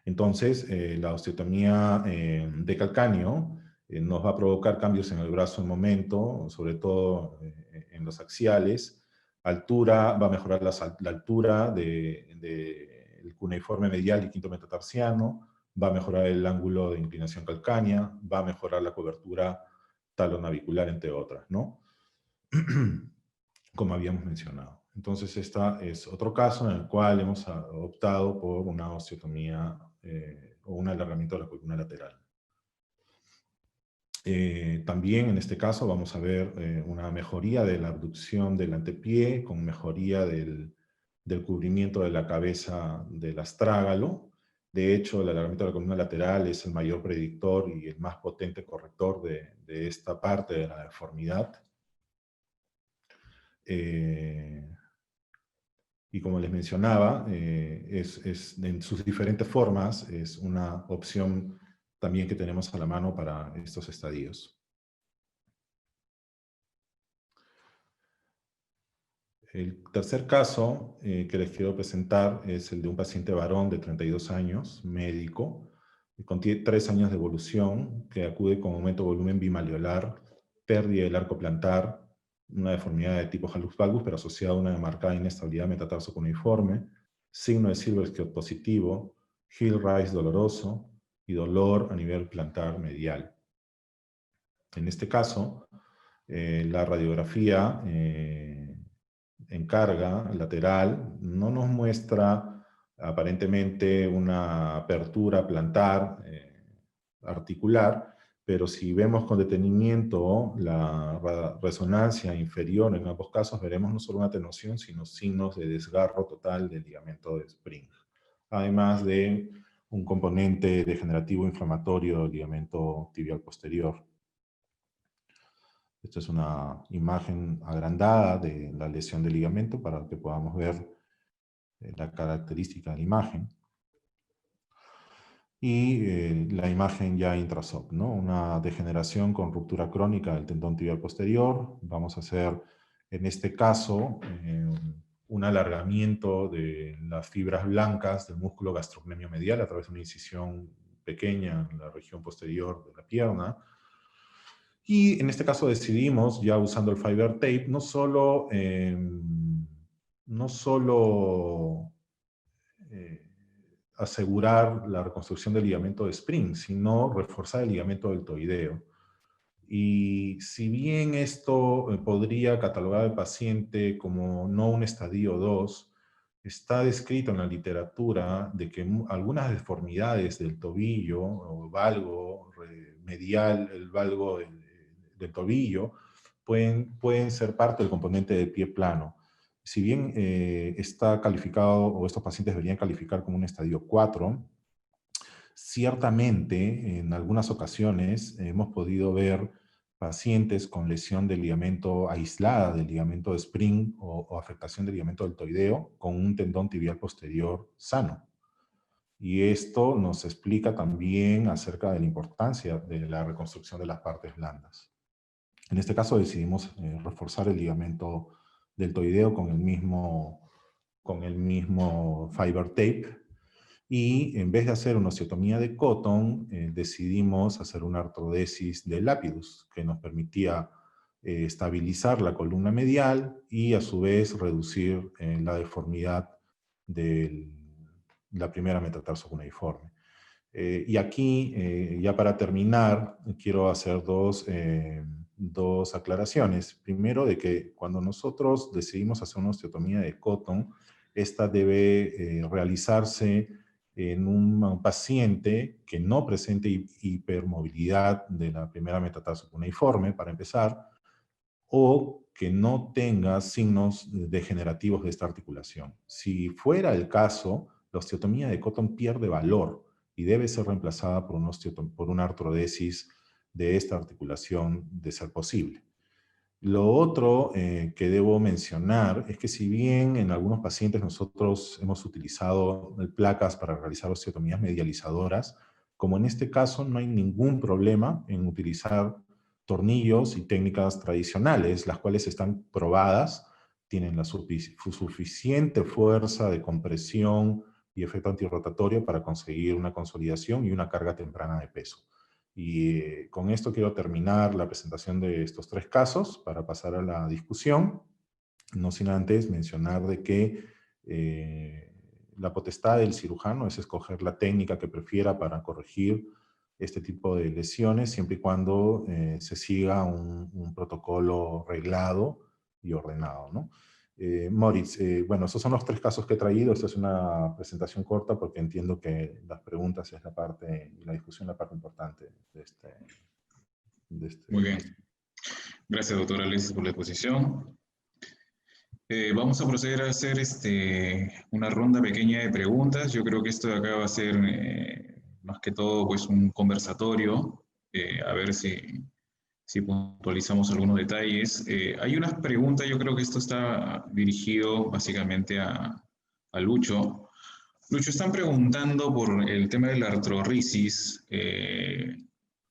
Entonces, la osteotomía de calcáneo nos va a provocar cambios en el brazo en momento, sobre todo en los axiales. Altura, va a mejorar la altura del cuneiforme medial y quinto metatarsiano, va a mejorar el ángulo de inclinación calcánea, va a mejorar la cobertura talonavicular, entre otras, ¿no? Como habíamos mencionado. Entonces, este es otro caso en el cual hemos optado por una osteotomía o un alargamiento de la columna lateral. También en este caso vamos a ver una mejoría de la abducción del antepié con mejoría del cubrimiento de la cabeza del astrágalo. De hecho, el alargamiento de la columna lateral es el mayor predictor y el más potente corrector de esta parte de la deformidad. Y como les mencionaba, en sus diferentes formas es una opción también que tenemos a la mano para estos estadios. El tercer caso que les quiero presentar es el de un paciente varón de 32 años, médico, con 3 años de evolución, que acude con aumento de volumen bimalleolar, pérdida del arco plantar, una deformidad de tipo hallux valgus, pero asociada a una marcada inestabilidad metatarso cuneiforme, signo de Silverskiold positivo, heel rise doloroso y dolor a nivel plantar medial. En este caso, la radiografía en carga lateral no nos muestra aparentemente una apertura plantar articular, pero si vemos con detenimiento la resonancia inferior en ambos casos, veremos no solo una atenuación, sino signos de desgarro total del ligamento de Spring, además de un componente degenerativo inflamatorio del ligamento tibial posterior. Esta es una imagen agrandada de la lesión del ligamento para que podamos ver la característica de la imagen. Y la imagen ya intrasoc, ¿no? Una degeneración con ruptura crónica del tendón tibial posterior. Vamos a hacer, en este caso, un alargamiento de las fibras blancas del músculo gastrocnemio medial a través de una incisión pequeña en la región posterior de la pierna. Y en este caso decidimos, ya usando el fiber tape, no solo asegurar la reconstrucción del ligamento de Spring, sino reforzar el ligamento deltoideo. Y si bien esto podría catalogar al paciente como no un estadio 2, está descrito en la literatura de que algunas deformidades del tobillo, o valgo medial, el valgo del tobillo, pueden ser parte del componente de pie plano. Si bien está calificado, o estos pacientes deberían calificar como un estadio 4, ciertamente en algunas ocasiones hemos podido ver pacientes con lesión del ligamento aislada, del ligamento de Spring o afectación del ligamento deltoideo con un tendón tibial posterior sano. Y esto nos explica también acerca de la importancia de la reconstrucción de las partes blandas. En este caso decidimos reforzar el ligamento deltoideo con el mismo fiber tape. Y en vez de hacer una osteotomía de Cotton, decidimos hacer una artrodesis de Lapidus, que nos permitía estabilizar la columna medial y a su vez reducir la deformidad de la primera metatarso cuneiforme. Y aquí, ya para terminar, quiero hacer dos aclaraciones. Primero, de que cuando nosotros decidimos hacer una osteotomía de Cotton, esta debe realizarse en un paciente que no presente hipermovilidad de la primera metatarso cuneiforme, para empezar, o que no tenga signos degenerativos de esta articulación. Si fuera el caso, la osteotomía de Cotton pierde valor y debe ser reemplazada por una artrodesis de esta articulación, de ser posible. Lo otro que debo mencionar es que si bien en algunos pacientes nosotros hemos utilizado placas para realizar osteotomías medializadoras, como en este caso no hay ningún problema en utilizar tornillos y técnicas tradicionales, las cuales están probadas, tienen la suficiente fuerza de compresión y efecto antirrotatorio para conseguir una consolidación y una carga temprana de peso. Y con esto quiero terminar la presentación de estos 3 casos para pasar a la discusión, no sin antes mencionar de que la potestad del cirujano es escoger la técnica que prefiera para corregir este tipo de lesiones, siempre y cuando se siga un protocolo reglado y ordenado, ¿no? Moritz, bueno, esos son los 3 casos que he traído. Esta es una presentación corta porque entiendo que las preguntas es la parte, y la discusión la parte importante de Muy bien. Gracias, doctor Alexis, por la exposición. Vamos a proceder a hacer una ronda pequeña de preguntas. Yo creo que esto de acá va a ser más que todo pues, un conversatorio, a ver si puntualizamos algunos detalles. Hay unas preguntas, yo creo que esto está dirigido básicamente a Lucho. Lucho, están preguntando por el tema de la artrorrisis.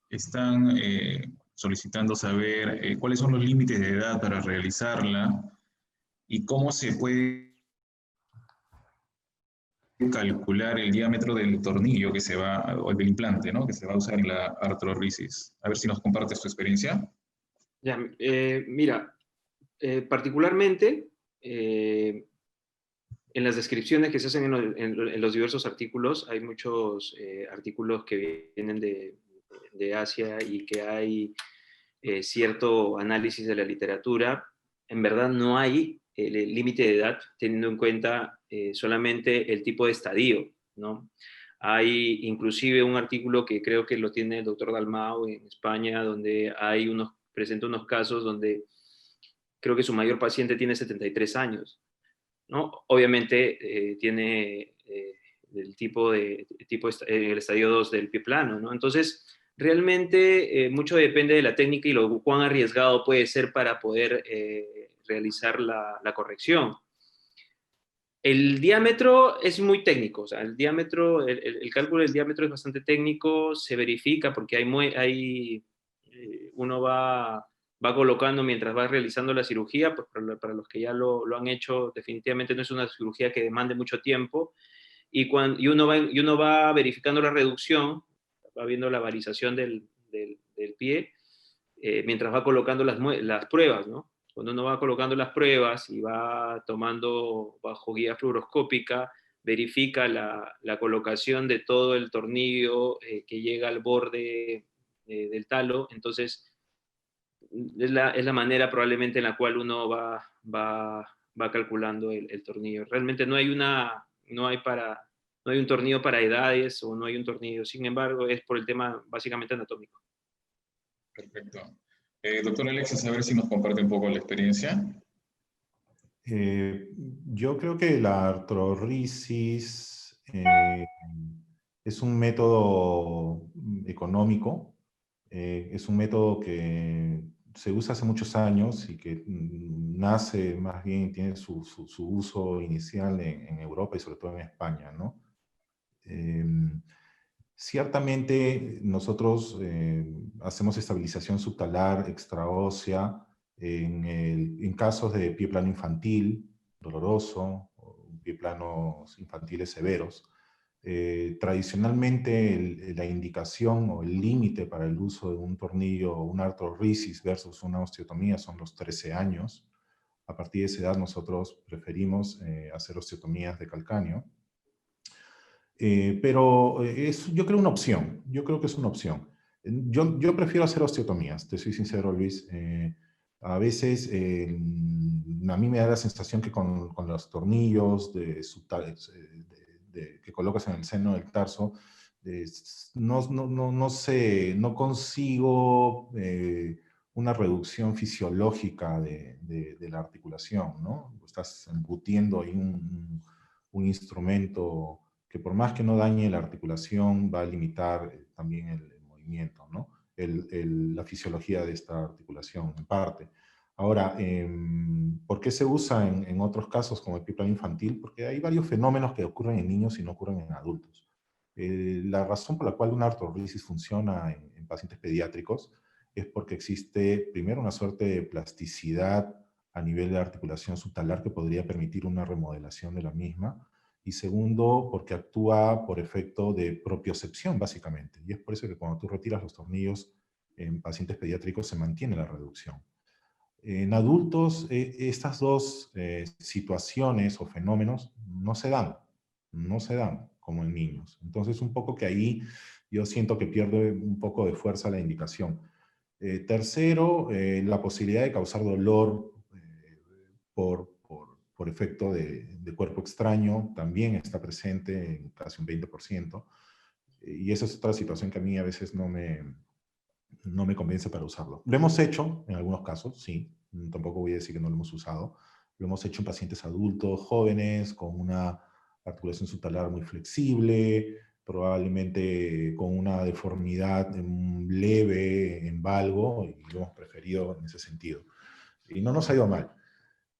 Están solicitando saber cuáles son los límites de edad para realizarla y cómo se puede calcular el diámetro del tornillo que se va, o del implante, ¿no? Que se va a usar en la artrorrisis. A ver si nos compartes tu experiencia. Ya, mira, particularmente en las descripciones que se hacen en los diversos artículos, hay muchos artículos que vienen de Asia y que hay cierto análisis de la literatura. En verdad no hay el límite de edad, teniendo en cuenta solamente el tipo de estadio, ¿no? Hay inclusive un artículo que creo que lo tiene el doctor Dalmau en España, donde presenta unos casos donde creo que su mayor paciente tiene 73 años, ¿no? Obviamente tiene el el estadio 2 del pie plano, ¿no? Entonces, realmente mucho depende de la técnica y lo cuán arriesgado puede ser para poder realizar la corrección. El diámetro es muy técnico, o sea, el diámetro, el cálculo del diámetro es bastante técnico, se verifica porque uno va colocando mientras va realizando la cirugía, pues para los que ya lo han hecho, definitivamente no es una cirugía que demande mucho tiempo, y uno va verificando la reducción, va viendo la varización del pie, mientras va colocando las pruebas, ¿no? Cuando uno va colocando las pruebas y va tomando bajo guía fluoroscópica, verifica la colocación de todo el tornillo que llega al borde del talo, entonces es la manera probablemente en la cual uno va calculando el tornillo. Realmente no hay un tornillo para edades o no hay un tornillo, sin embargo es por el tema básicamente anatómico. Perfecto. Doctor Alexis, a ver si nos comparte un poco la experiencia. Yo creo que la artrorrisis es un método económico, es un método que se usa hace muchos años y que nace más bien, tiene su uso inicial en Europa y sobre todo en España, ¿no? Ciertamente nosotros hacemos estabilización subtalar extraósea en casos de pie plano infantil, doloroso, o pie planos infantiles severos. Tradicionalmente la indicación o el límite para el uso de un tornillo o una artrorrisis versus una osteotomía son los 13 años. A partir de esa edad nosotros preferimos hacer osteotomías de calcáneo. Pero yo creo una opción. Yo creo que es una opción. Yo prefiero hacer osteotomías, te soy sincero, Luis. A veces a mí me da la sensación que con los tornillos que colocas en el seno del tarso, no consigo una reducción fisiológica de la articulación, ¿no? Estás embutiendo ahí un instrumento que por más que no dañe la articulación, va a limitar también el movimiento, ¿no? La fisiología de esta articulación, en parte. Ahora, ¿por qué se usa en otros casos como el pie plano infantil? Porque hay varios fenómenos que ocurren en niños y no ocurren en adultos. La razón por la cual una artrorrisis funciona en pacientes pediátricos es porque existe, primero, una suerte de plasticidad a nivel de articulación subtalar que podría permitir una remodelación de la misma, y segundo, porque actúa por efecto de propiocepción, básicamente. Y es por eso que cuando tú retiras los tornillos en pacientes pediátricos se mantiene la reducción. En adultos, estas dos situaciones o fenómenos no se dan como en niños. Entonces, un poco que ahí yo siento que pierde un poco de fuerza la indicación. Tercero, la posibilidad de causar dolor por efecto de cuerpo extraño también está presente en casi un 20%. Y esa es otra situación que a mí a veces no me no me convence para usarlo. Lo hemos hecho en algunos casos, sí. Tampoco voy a decir que no lo hemos usado. Lo hemos hecho en pacientes adultos, jóvenes, con una articulación subtalar muy flexible, probablemente con una deformidad leve en valgo, y lo hemos preferido en ese sentido. Y no nos ha ido mal.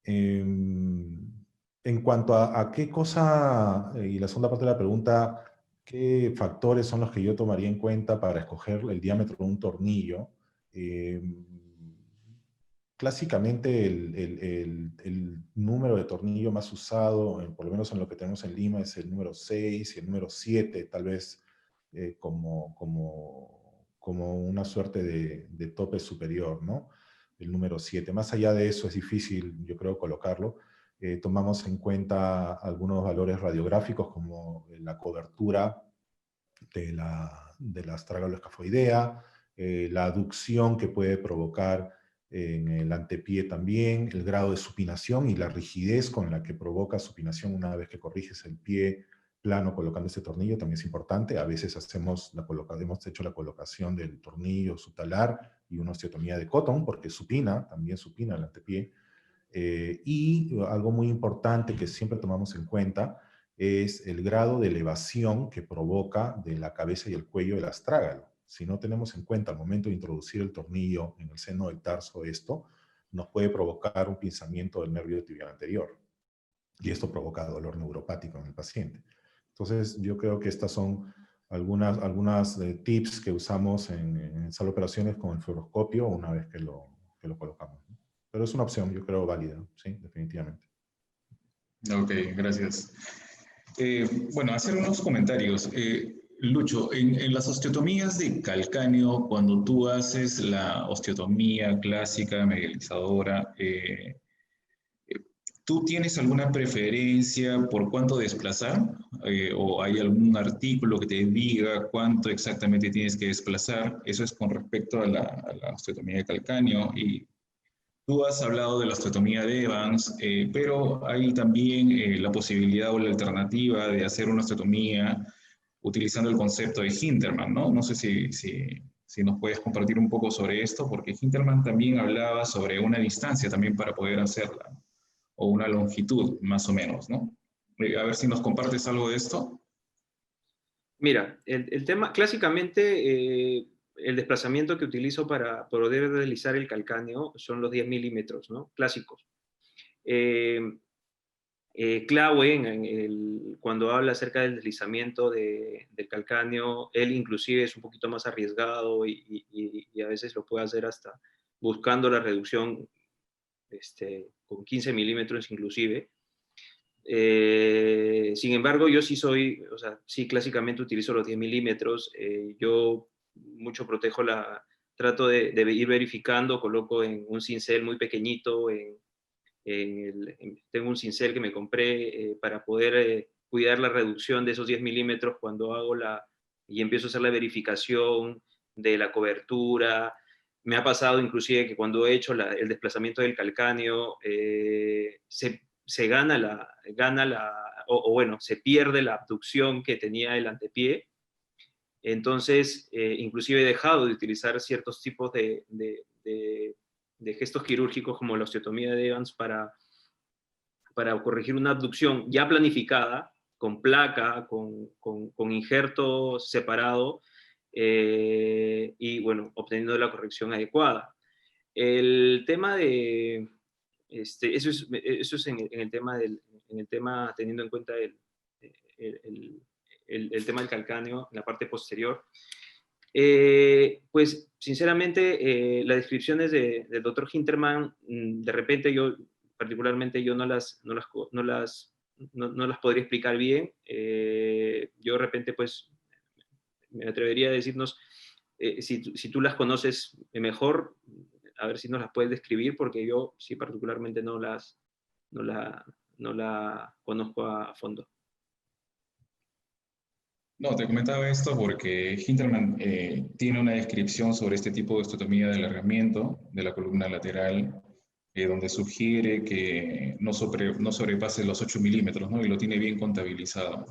En cuanto a qué cosa, y la segunda parte de la pregunta, ¿qué factores son los que yo tomaría en cuenta para escoger el diámetro de un tornillo? Clásicamente el número de tornillo más usado, por lo menos en lo que tenemos en Lima, es el número 6 y el número 7, tal vez como una suerte de tope superior, ¿no? El número 7. Más allá de eso es difícil, yo creo, colocarlo. Tomamos en cuenta algunos valores radiográficos como la cobertura de la astragaloescafoidea, la aducción que puede provocar en el antepié también, el grado de supinación y la rigidez con la que provoca supinación una vez que corriges el pie plano colocando ese tornillo también es importante. A veces hemos hecho la colocación del tornillo subtalar y una osteotomía de Cotton porque también supina el antepié. Y algo muy importante que siempre tomamos en cuenta es el grado de elevación que provoca de la cabeza y el cuello del astrágalo. Si no tenemos en cuenta al momento de introducir el tornillo en el seno del tarso esto, nos puede provocar un pinzamiento del nervio tibial anterior. Y esto provoca dolor neuropático en el paciente. Entonces, yo creo que estas son algunas tips que usamos en sala de operaciones con el fluoroscopio una vez que lo colocamos. Pero es una opción, yo creo, válida, sí, definitivamente. Ok, gracias. Bueno, hacer unos comentarios. Lucho, en las osteotomías de calcáneo, cuando tú haces la osteotomía clásica, medializadora, ¿tú tienes alguna preferencia por cuánto desplazar? ¿O hay algún artículo que te diga cuánto exactamente tienes que desplazar? Eso es con respecto a la osteotomía de calcáneo. Y tú has hablado de la osteotomía de Evans, pero hay también la posibilidad o la alternativa de hacer una osteotomía utilizando el concepto de Hintermann, ¿no? No sé si nos puedes compartir un poco sobre esto, porque Hintermann también hablaba sobre una distancia también para poder hacerla, o una longitud, más o menos, ¿no? A ver si nos compartes algo de esto. Mira, el tema, clásicamente, el desplazamiento que utilizo para poder deslizar el calcáneo son los 10 milímetros, ¿no? Clásicos. Klaue, cuando habla acerca del deslizamiento del calcáneo, él inclusive es un poquito más arriesgado y a veces lo puede hacer hasta buscando la reducción con 15 milímetros inclusive. Sin embargo, yo sí sí clásicamente utilizo los 10 milímetros. Yo mucho trato de ir verificando, coloco en un cincel muy pequeñito, tengo un cincel que me compré para poder cuidar la reducción de esos 10 milímetros cuando y empiezo a hacer la verificación de la cobertura. Me ha pasado inclusive que cuando he hecho el desplazamiento del calcáneo, se se pierde la abducción que tenía el antepié. Entonces, inclusive he dejado de utilizar ciertos tipos de gestos quirúrgicos como la osteotomía de Evans para corregir una abducción ya planificada, con placa, con injerto separado, y bueno, obteniendo la corrección adecuada. El tema de, eso es en el tema teniendo en cuenta el tema del calcáneo en la parte posterior. Pues sinceramente las descripciones del doctor Hintermann, de repente particularmente yo no las podría explicar bien. Yo de repente pues me atrevería a decirnos, si tú las conoces mejor, a ver si nos las puedes describir, porque yo sí particularmente no la conozco a fondo. No, te comentaba esto porque Hintermann tiene una descripción sobre este tipo de osteotomía de alargamiento de la columna lateral, donde sugiere que no sobrepase los 8 milímetros, ¿no? Y lo tiene bien contabilizado.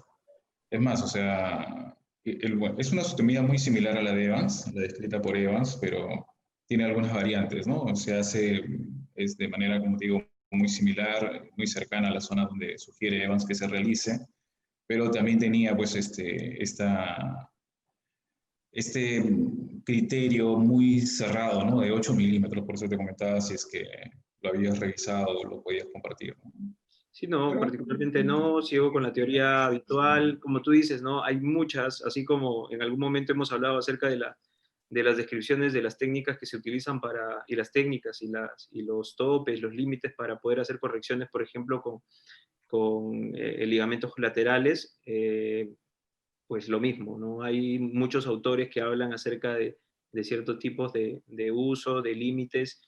Es más, o sea, Bueno, es una osteotomía muy similar a la de Evans, la descrita por Evans, pero tiene algunas variantes, ¿no? Se hace, es de manera, como te digo, muy similar, muy cercana a la zona donde sugiere Evans que se realice, pero también tenía pues este criterio muy cerrado, ¿no? De 8 milímetros, por eso te comentaba si es que lo habías revisado o lo podías compartir, ¿no? Sí, no, Pero, particularmente no, sigo con la teoría habitual, como tú dices, ¿no? Hay muchas, así como en algún momento hemos hablado acerca de las descripciones de las técnicas que se utilizan para, y las técnicas y los topes, los límites para poder hacer correcciones, por ejemplo, con ligamentos laterales, pues lo mismo, ¿no? Hay muchos autores que hablan acerca de ciertos tipos de uso, de límites,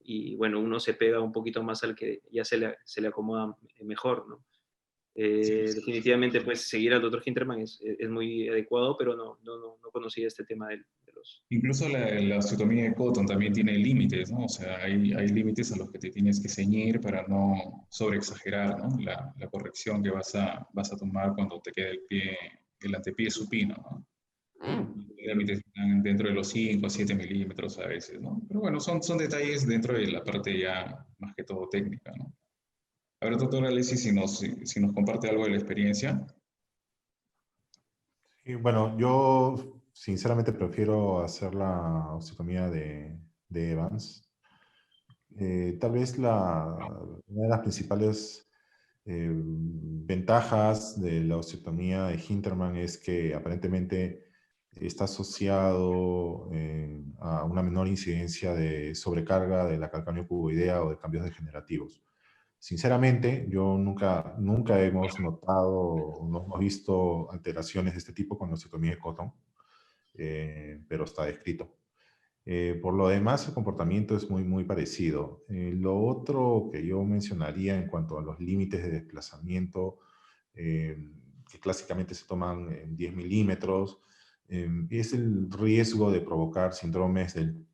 y bueno, uno se pega un poquito más al que ya se le acomoda mejor, ¿no? sí, Definitivamente, pues seguir al doctor Hinterman es muy adecuado, pero no conocía este tema de los... incluso la osteotomía de Cotton también tiene límites, ¿no? O sea, hay límites a los que te tienes que ceñir para no sobreexagerar, ¿no? La corrección que vas a tomar cuando te quede el antepié supino, ¿no? Los límites están dentro de los 5 a 7 milímetros a veces, ¿no? Pero bueno, son detalles dentro de la parte ya más que todo técnica, ¿no? A ver, doctor Alessi, si nos comparte algo de la experiencia. Y bueno, yo sinceramente prefiero hacer la osteotomía de Evans. Tal vez una de las principales ventajas de la osteotomía de Hinterman es que aparentemente está asociado a una menor incidencia de sobrecarga de la calcáneo cuboidea o de cambios degenerativos. Sinceramente, yo nunca hemos notado o no hemos visto alteraciones de este tipo con la osteotomía de Cotton, pero está descrito. Por lo demás, el comportamiento es muy parecido. Lo otro que yo mencionaría en cuanto a los límites de desplazamiento, eh, que clásicamente se toman en 10 milímetros, es el riesgo de provocar síndromes del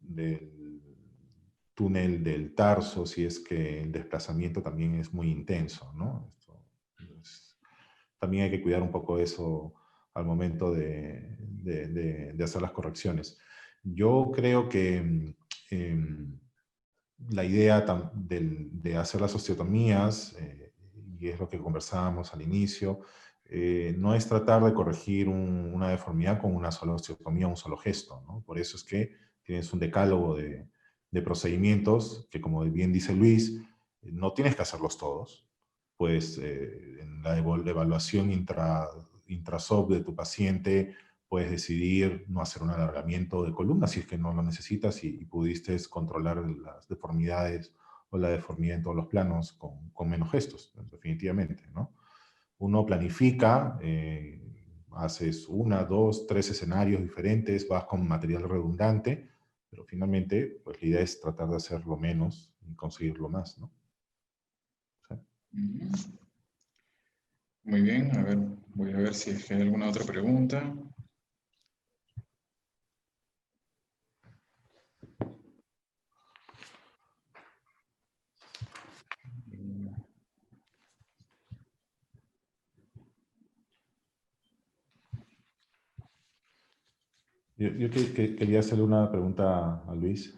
túnel del tarso si es que el desplazamiento también es muy intenso, ¿no? También hay que cuidar un poco eso al momento de hacer las correcciones. Yo creo que la idea de hacer las osteotomías, y es lo que conversábamos al inicio, no es tratar de corregir una deformidad con una sola osteotomía, un solo gesto, ¿no? Por eso es que tienes un decálogo de procedimientos que, como bien dice Luis, no tienes que hacerlos todos. Pues en la evaluación intraSOP de tu paciente puedes decidir no hacer un alargamiento de columna si es que no lo necesitas y pudiste controlar las deformidades o la deformidad en todos los planos con menos gestos, definitivamente, ¿no? Uno planifica, haces 1, 2, 3 escenarios diferentes, vas con material redundante, pero finalmente pues, la idea es tratar de hacerlo menos y conseguirlo más, ¿no? ¿Sí? Muy bien, a ver, voy a ver si es que hay alguna otra pregunta. Yo quería hacerle una pregunta a Luis.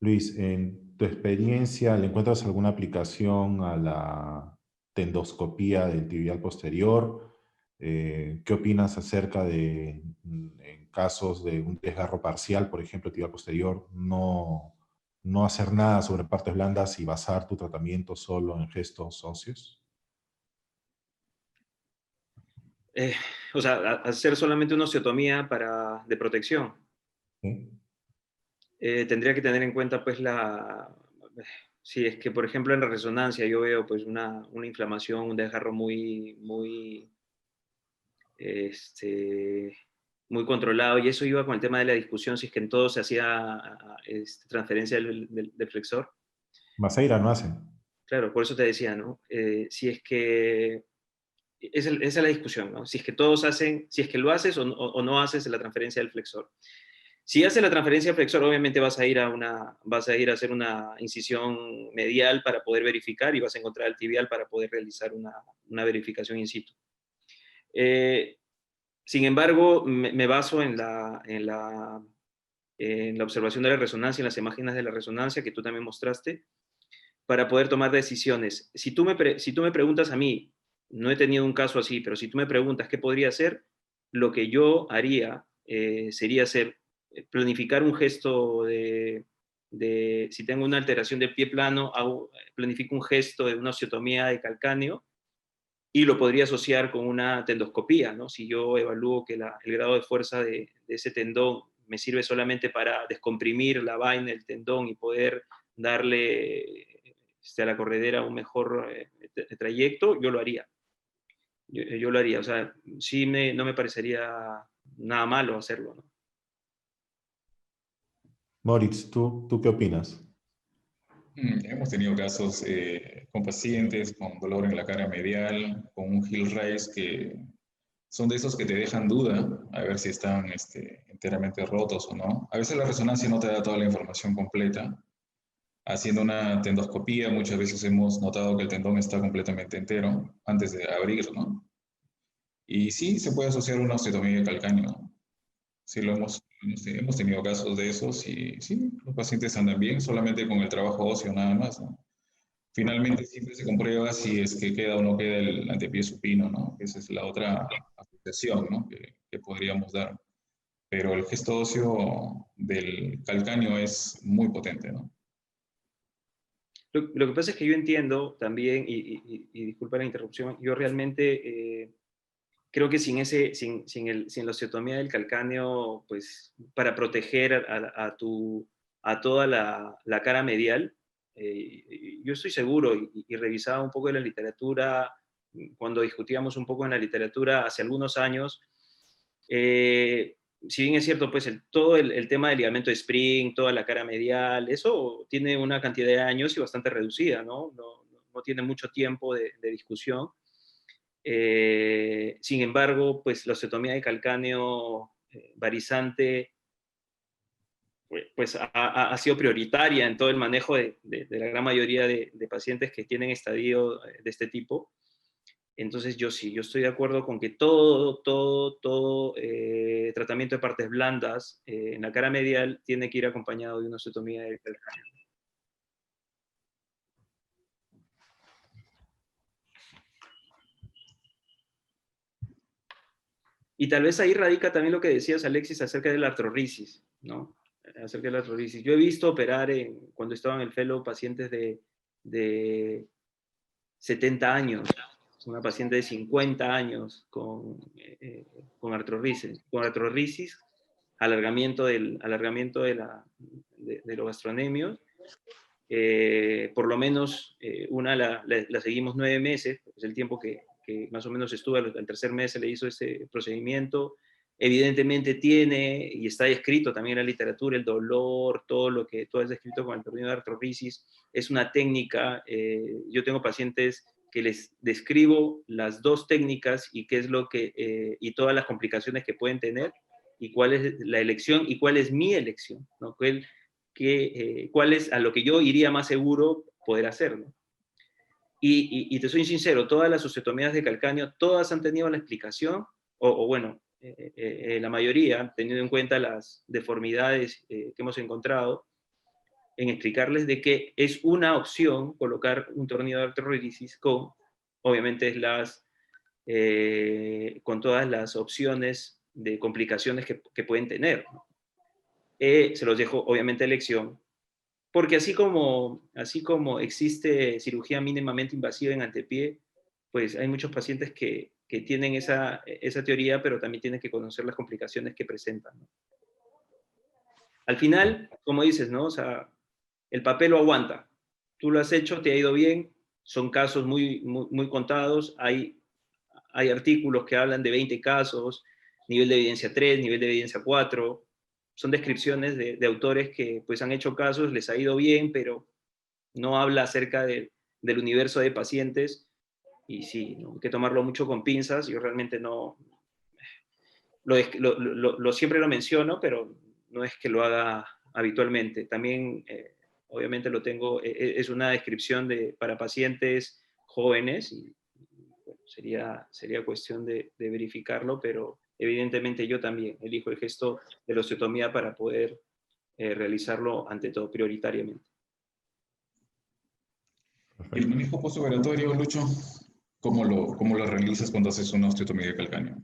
Luis, en tu experiencia, ¿le encuentras alguna aplicación a la tendoscopía del tibial posterior? ¿Qué opinas acerca de, en casos de un desgarro parcial, por ejemplo, tibial posterior, no hacer nada sobre partes blandas y basar tu tratamiento solo en gestos óseos? Eh, o sea, hacer solamente una osteotomía de protección. ¿Sí? Tendría que tener en cuenta, pues, si es que, por ejemplo, en la resonancia yo veo, pues, una inflamación, un desgarro este, muy controlado, y eso iba con el tema de la discusión, si es que en todo se hacía transferencia del flexor. Maceira no hacen. Claro, por eso te decía, ¿no? Si es que esa es la discusión, ¿no? Si es que todos hacen, si es que lo haces o no haces la transferencia del flexor. Si haces la transferencia del flexor, obviamente vas a ir a hacer una incisión medial para poder verificar y vas a encontrar el tibial para poder realizar una verificación in situ. Sin embargo, me baso en la observación de la resonancia, en las imágenes de la resonancia que tú también mostraste, para poder tomar decisiones. Si tú me preguntas a mí, no he tenido un caso así, pero si tú me preguntas qué podría hacer, lo que yo haría sería planificar un gesto si tengo una alteración del pie plano, planifico un gesto de una osteotomía de calcáneo y lo podría asociar con una tendoscopía, ¿no? Si yo evalúo que el grado de fuerza de ese tendón me sirve solamente para descomprimir la vaina del tendón y poder darle a la corredera un mejor trayecto, yo lo haría. Yo lo haría, o sea, sí no me parecería nada malo hacerlo, ¿no? Moritz, ¿tú qué opinas? Hemos tenido casos con pacientes con dolor en la cara medial, con un heel raise que son de esos que te dejan duda a ver si están enteramente rotos o no. A veces la resonancia no te da toda la información completa. Haciendo una tendoscopía, muchas veces hemos notado que el tendón está completamente entero antes de abrir, ¿no? Y sí, se puede asociar una osteotomía de calcáneo. Sí, hemos tenido casos de esos y sí, los pacientes andan bien solamente con el trabajo óseo nada más, ¿no? Finalmente siempre se comprueba si es que queda o no queda el antepié supino, ¿no? Esa es la otra asociación, ¿no? que podríamos dar. Pero el gesto óseo del calcáneo es muy potente, ¿no? Lo que pasa es que yo entiendo también, y disculpa la interrupción, yo realmente creo que sin la osteotomía del calcáneo, pues para proteger a toda la cara medial, yo estoy seguro y revisaba un poco de la literatura, cuando discutíamos un poco en la literatura hace algunos años, si bien es cierto, pues todo el tema del ligamento de Spring, toda la cara medial, eso tiene una cantidad de años y bastante reducida, ¿no? No tiene mucho tiempo de discusión. Sin embargo, pues la osteotomía de calcáneo varizante pues ha sido prioritaria en todo el manejo de la gran mayoría de pacientes que tienen estadio de este tipo. Entonces yo estoy de acuerdo con que todo tratamiento de partes blandas en la cara medial tiene que ir acompañado de una osteotomía de calcáneo. Y tal vez ahí radica también lo que decías, Alexis, acerca de la artrorisis, ¿no? Acerca de la artrorisis. Yo he visto operar cuando estaba en el fellow pacientes de 70 años, una paciente de 50 años con artrorisis, alargamiento de los gastronemios. Por lo menos una la seguimos 9 meses, es el tiempo que más o menos estuvo. Al tercer mes se le hizo ese procedimiento. Evidentemente tiene, y está descrito también en la literatura, el dolor, todo es descrito con el término de artrorisis. Es una técnica, yo tengo pacientes que les describo las dos técnicas y qué es y todas las complicaciones que pueden tener, y cuál es la elección y cuál es mi elección, ¿no? Cuál es a lo que yo iría más seguro poder hacerlo. Y te soy sincero, todas las osteotomías de calcáneo, todas han tenido la explicación, bueno, la mayoría, teniendo en cuenta las deformidades que hemos encontrado, en explicarles de que es una opción colocar un tornillo de artrorisis obviamente, con todas las opciones de complicaciones que pueden tener, ¿no? Se los dejo, obviamente, a elección, porque así como existe cirugía mínimamente invasiva en antepié, pues hay muchos pacientes que tienen esa teoría, pero también tienen que conocer las complicaciones que presentan, ¿no? Al final, como dices, ¿no? O sea, el papel lo aguanta. Tú lo has hecho, te ha ido bien, son casos muy, muy, muy contados, hay artículos que hablan de 20 casos, nivel de evidencia 3, nivel de evidencia 4, son descripciones de autores que pues han hecho casos, les ha ido bien, pero no habla acerca del universo de pacientes, y sí, ¿no? Hay que tomarlo mucho con pinzas. Yo realmente no, siempre lo menciono, pero no es que lo haga habitualmente. También, obviamente, es una descripción para pacientes jóvenes, y bueno, sería cuestión de verificarlo, pero evidentemente yo también elijo el gesto de la osteotomía para poder realizarlo ante todo prioritariamente. ¿El manejo postoperatorio, Lucho? ¿Cómo lo realizas cuando haces una osteotomía de calcáneo?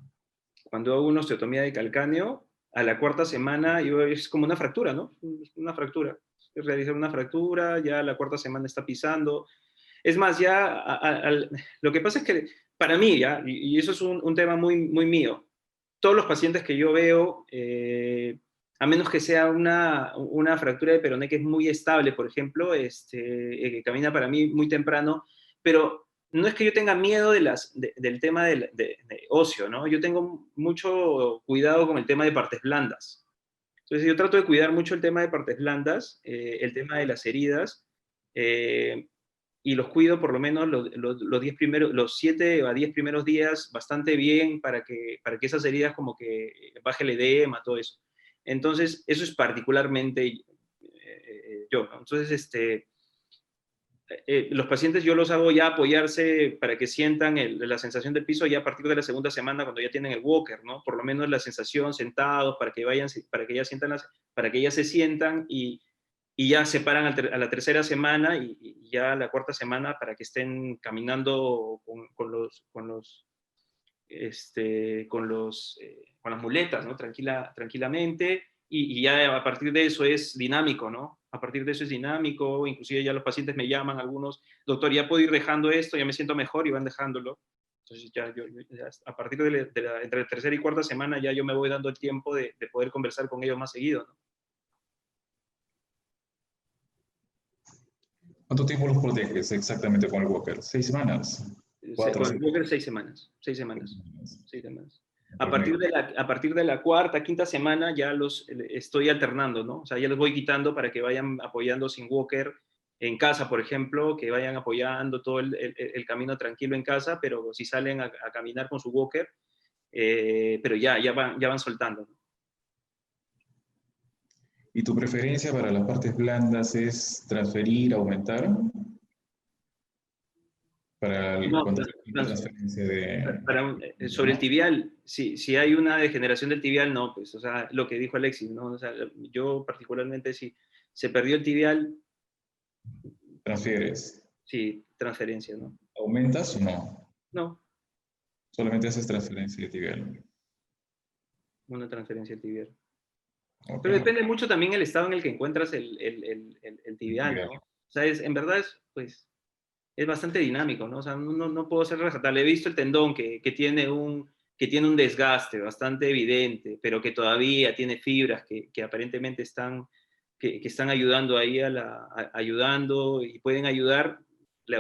Cuando hago una osteotomía de calcáneo, a la cuarta semana es como una fractura, ¿no? Una fractura. Realizar una fractura, ya a la cuarta semana está pisando. Es más, ya lo que pasa es que para mí, ya, y eso es un tema muy, muy mío, todos los pacientes que yo veo, a menos que sea una fractura de peroné que es muy estable, por ejemplo, que camina para mí muy temprano, pero no es que yo tenga miedo del tema de óseo, ¿no? Yo tengo mucho cuidado con el tema de partes blandas. Entonces yo trato de cuidar mucho el tema de partes blandas, el tema de las heridas, y los cuido por lo menos los 7 a 10 primeros días bastante bien para que esas heridas como que baje el edema, todo eso. Entonces, eso es particularmente yo, ¿no? Entonces, los pacientes yo los hago ya apoyarse para que sientan la sensación del piso ya a partir de la segunda semana cuando ya tienen el walker, ¿no? Por lo menos la sensación sentados para que para que ya se sientan y ya se paran a la tercera semana y ya a la cuarta semana para que estén caminando con las muletas, ¿no? Tranquilamente, y ya a partir de eso es dinámico, ¿no? A partir de eso es dinámico, inclusive ya los pacientes me llaman, algunos, doctor, ya puedo ir dejando esto, ya me siento mejor, y van dejándolo. Entonces ya, a partir entre la tercera y cuarta semana ya yo me voy dando el tiempo de poder conversar con ellos más seguido, ¿no? ¿Cuánto tiempo los proteges exactamente con el walker? 6 semanas. Con el walker 6 semanas. 6 semanas. 6 semanas. A partir de la cuarta, quinta semana ya los estoy alternando, ¿no? O sea, ya los voy quitando para que vayan apoyando sin walker en casa, por ejemplo, que vayan apoyando todo el camino tranquilo en casa, pero si salen a caminar con su walker, pero ya van soltando, ¿no? ¿Y tu preferencia para las partes blandas es transferir, aumentar? Cuando la transferencia de... Sobre el tibial, si hay una degeneración del tibial, no, pues, o sea, lo que dijo Alexis, ¿no? O sea, yo particularmente, si se perdió el tibial... ¿Transfieres? Sí, transferencia, ¿no? ¿Aumentas o no? No. Solamente haces transferencia de tibial. Una transferencia del tibial. Okay. Pero depende mucho también el estado en el que encuentras el tibial, ¿no? O sea, en verdad, pues, es bastante dinámico, ¿no? O sea, no puedo ser rescatable. He visto el tendón que tiene un desgaste bastante evidente, pero que todavía tiene fibras que aparentemente están ayudando ahí ayudando y pueden ayudar, le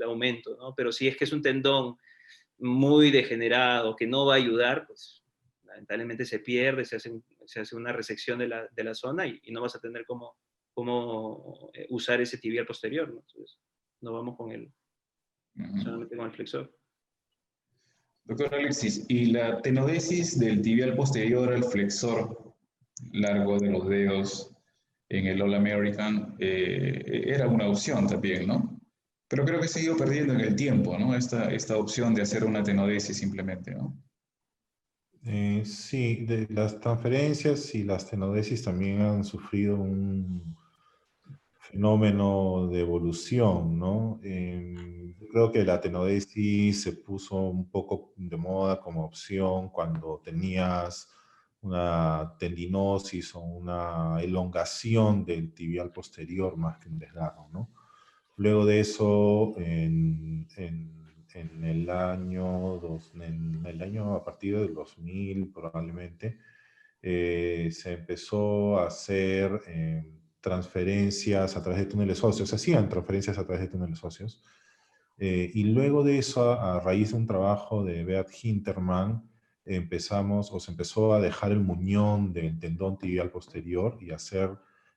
aumento, ¿no? Pero si es que es un tendón muy degenerado que no va a ayudar, pues lamentablemente se pierde, se hace una resección de la zona y no vas a tener cómo usar ese tibial posterior, ¿no? Entonces, no vamos solamente con el flexor. Doctor Alexis, ¿y la tenodesis del tibial posterior al flexor largo de los dedos en el All American era una opción también, ¿no? Pero creo que se ha ido perdiendo en el tiempo, ¿no? Esta opción de hacer una tenodesis simplemente, ¿no? Sí, las transferencias y las tenodesis también han sufrido un fenómeno de evolución, ¿no? Yo creo que la tenodesis se puso un poco de moda como opción cuando tenías una tendinosis o una elongación del tibial posterior más que un desgarro, ¿no? Luego de eso, en el año a partir del 2000 probablemente, se empezó a hacer transferencias a través de túneles óseos, se hacían transferencias a través de túneles óseos. Y luego de eso, a raíz de un trabajo de Beat Hinterman, se empezó a dejar el muñón del tendón tibial posterior y hacer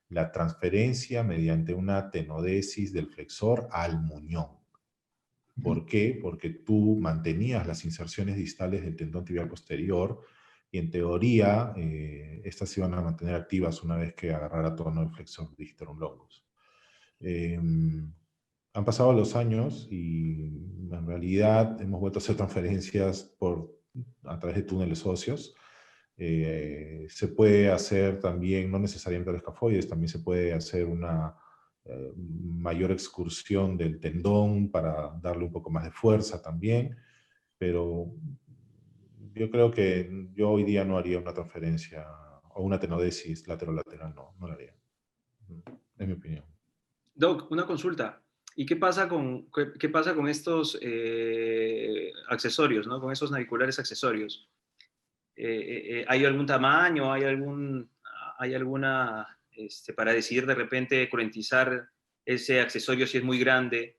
la transferencia mediante una tenodesis del flexor al muñón. ¿Por qué? Porque tú mantenías las inserciones distales del tendón tibial posterior y en teoría estas se iban a mantener activas una vez que agarrara tono el flexor digitorum longus. Han pasado los años y en realidad hemos vuelto a hacer transferencias por a través de túneles óseos. Se puede hacer también, no necesariamente al escafoides, también se puede hacer una mayor excursión del tendón para darle un poco más de fuerza también, pero yo creo que yo hoy día no haría una transferencia o una tenodesis lateral-lateral, no la haría. Es mi opinión. Doc, una consulta. ¿Y qué pasa con estos accesorios, ¿no? Con esos naviculares accesorios? ¿Hay algún tamaño? ¿Hay alguna, para decidir de repente curentizar ese accesorio si es muy grande,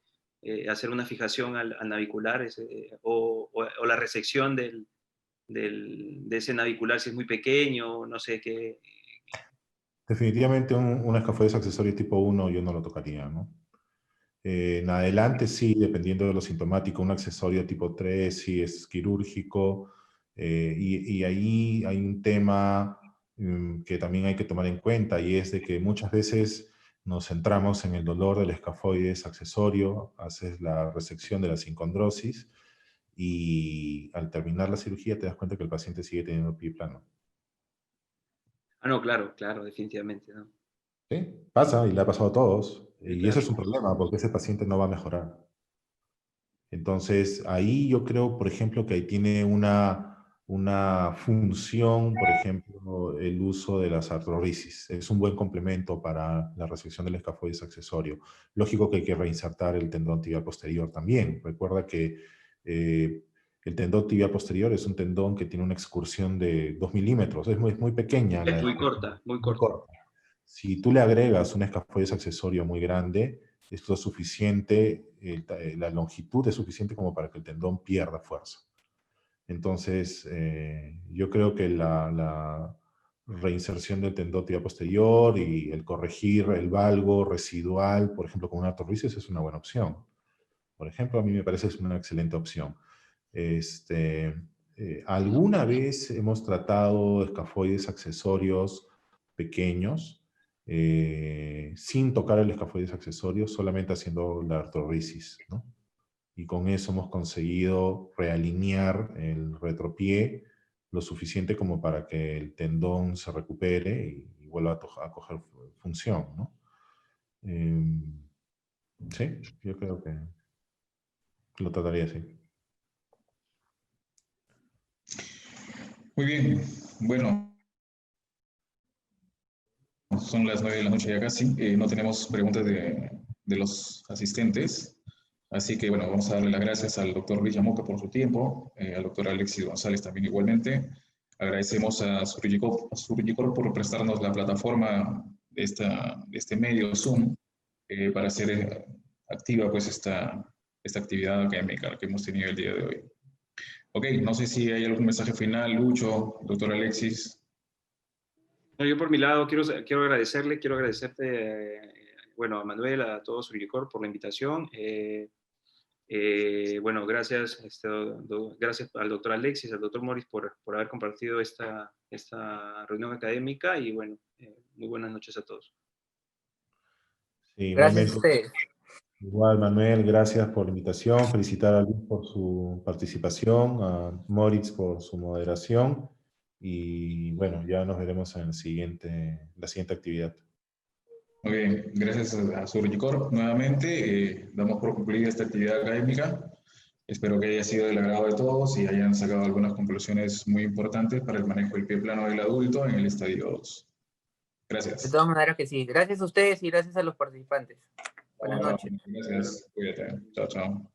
hacer una fijación al navicular o la resección de ese navicular si es muy pequeño? No sé qué. Definitivamente un escafoides accesorio tipo 1 yo no lo tocaría, ¿no? En adelante sí, dependiendo de lo sintomático, un accesorio tipo 3 sí es quirúrgico, y ahí hay un tema que también hay que tomar en cuenta, y es de que muchas veces nos centramos en el dolor del escafoides accesorio, haces la resección de la sincondrosis, y al terminar la cirugía te das cuenta que el paciente sigue teniendo el pie plano. Ah, no, claro, claro, definitivamente, ¿no? ¿Sí? Pasa y le ha pasado a todos. Y Claro. eso es un problema porque ese paciente no va a mejorar. Entonces, ahí yo creo, por ejemplo, que ahí tiene una función, por ejemplo, el uso de las artrorisis. Es un buen complemento para la resección del escafoides accesorio. Lógico que hay que reinsertar el tendón tibial posterior también. Recuerda que el tendón tibial posterior es un tendón que tiene una excursión de 2 milímetros. Es muy pequeña. Es muy corta, muy Muy corta. corta. Si tú le agregas un escafoides accesorio muy grande, esto es suficiente, la longitud es suficiente como para que el tendón pierda fuerza. Entonces, yo creo que la reinserción del tendón tibial posterior y el corregir el valgo residual, por ejemplo, con una artrosis, es una buena opción. Por ejemplo, a mí me parece que es una excelente opción. Alguna vez hemos tratado escafoides accesorios pequeños, sin tocar el escafoides accesorio, solamente haciendo la artrorisis, ¿no? Y con eso hemos conseguido realinear el retropié lo suficiente como para que el tendón se recupere y vuelva a coger función, ¿no? Sí, yo creo que lo trataría así. Muy bien, bueno, son las 9 de la noche ya casi. No tenemos preguntas de los asistentes. Así que, bueno, vamos a darle las gracias al doctor Luis Yamoca por su tiempo, al doctor Alexis González también igualmente. Agradecemos a Surgicor por prestarnos la plataforma de este medio Zoom para hacer activa pues esta actividad académica que hemos tenido el día de hoy. Ok, no sé si hay algún mensaje final, Lucho, doctor Alexis. No, yo por mi lado quiero agradecerte, bueno, a Manuel, a todo Surgicor por la invitación. Bueno, gracias, gracias al doctor Alexis, al doctor Morris por haber compartido esta reunión académica y bueno, muy buenas noches a todos. Sí, Gracias a ustedes. Igual, Manuel, gracias por la invitación. Felicitar a Luis por su participación, a Moritz por su moderación. Y bueno, ya nos veremos en la siguiente actividad. Muy bien, gracias a Surgicor nuevamente. Damos por concluida esta actividad académica. Espero que haya sido del agrado de todos y hayan sacado algunas conclusiones muy importantes para el manejo del pie plano del adulto en el estadio 2. Gracias. De todas maneras que sí. Gracias a ustedes y gracias a los participantes. Buenas noches. Gracias, cuídate. Chao, chao.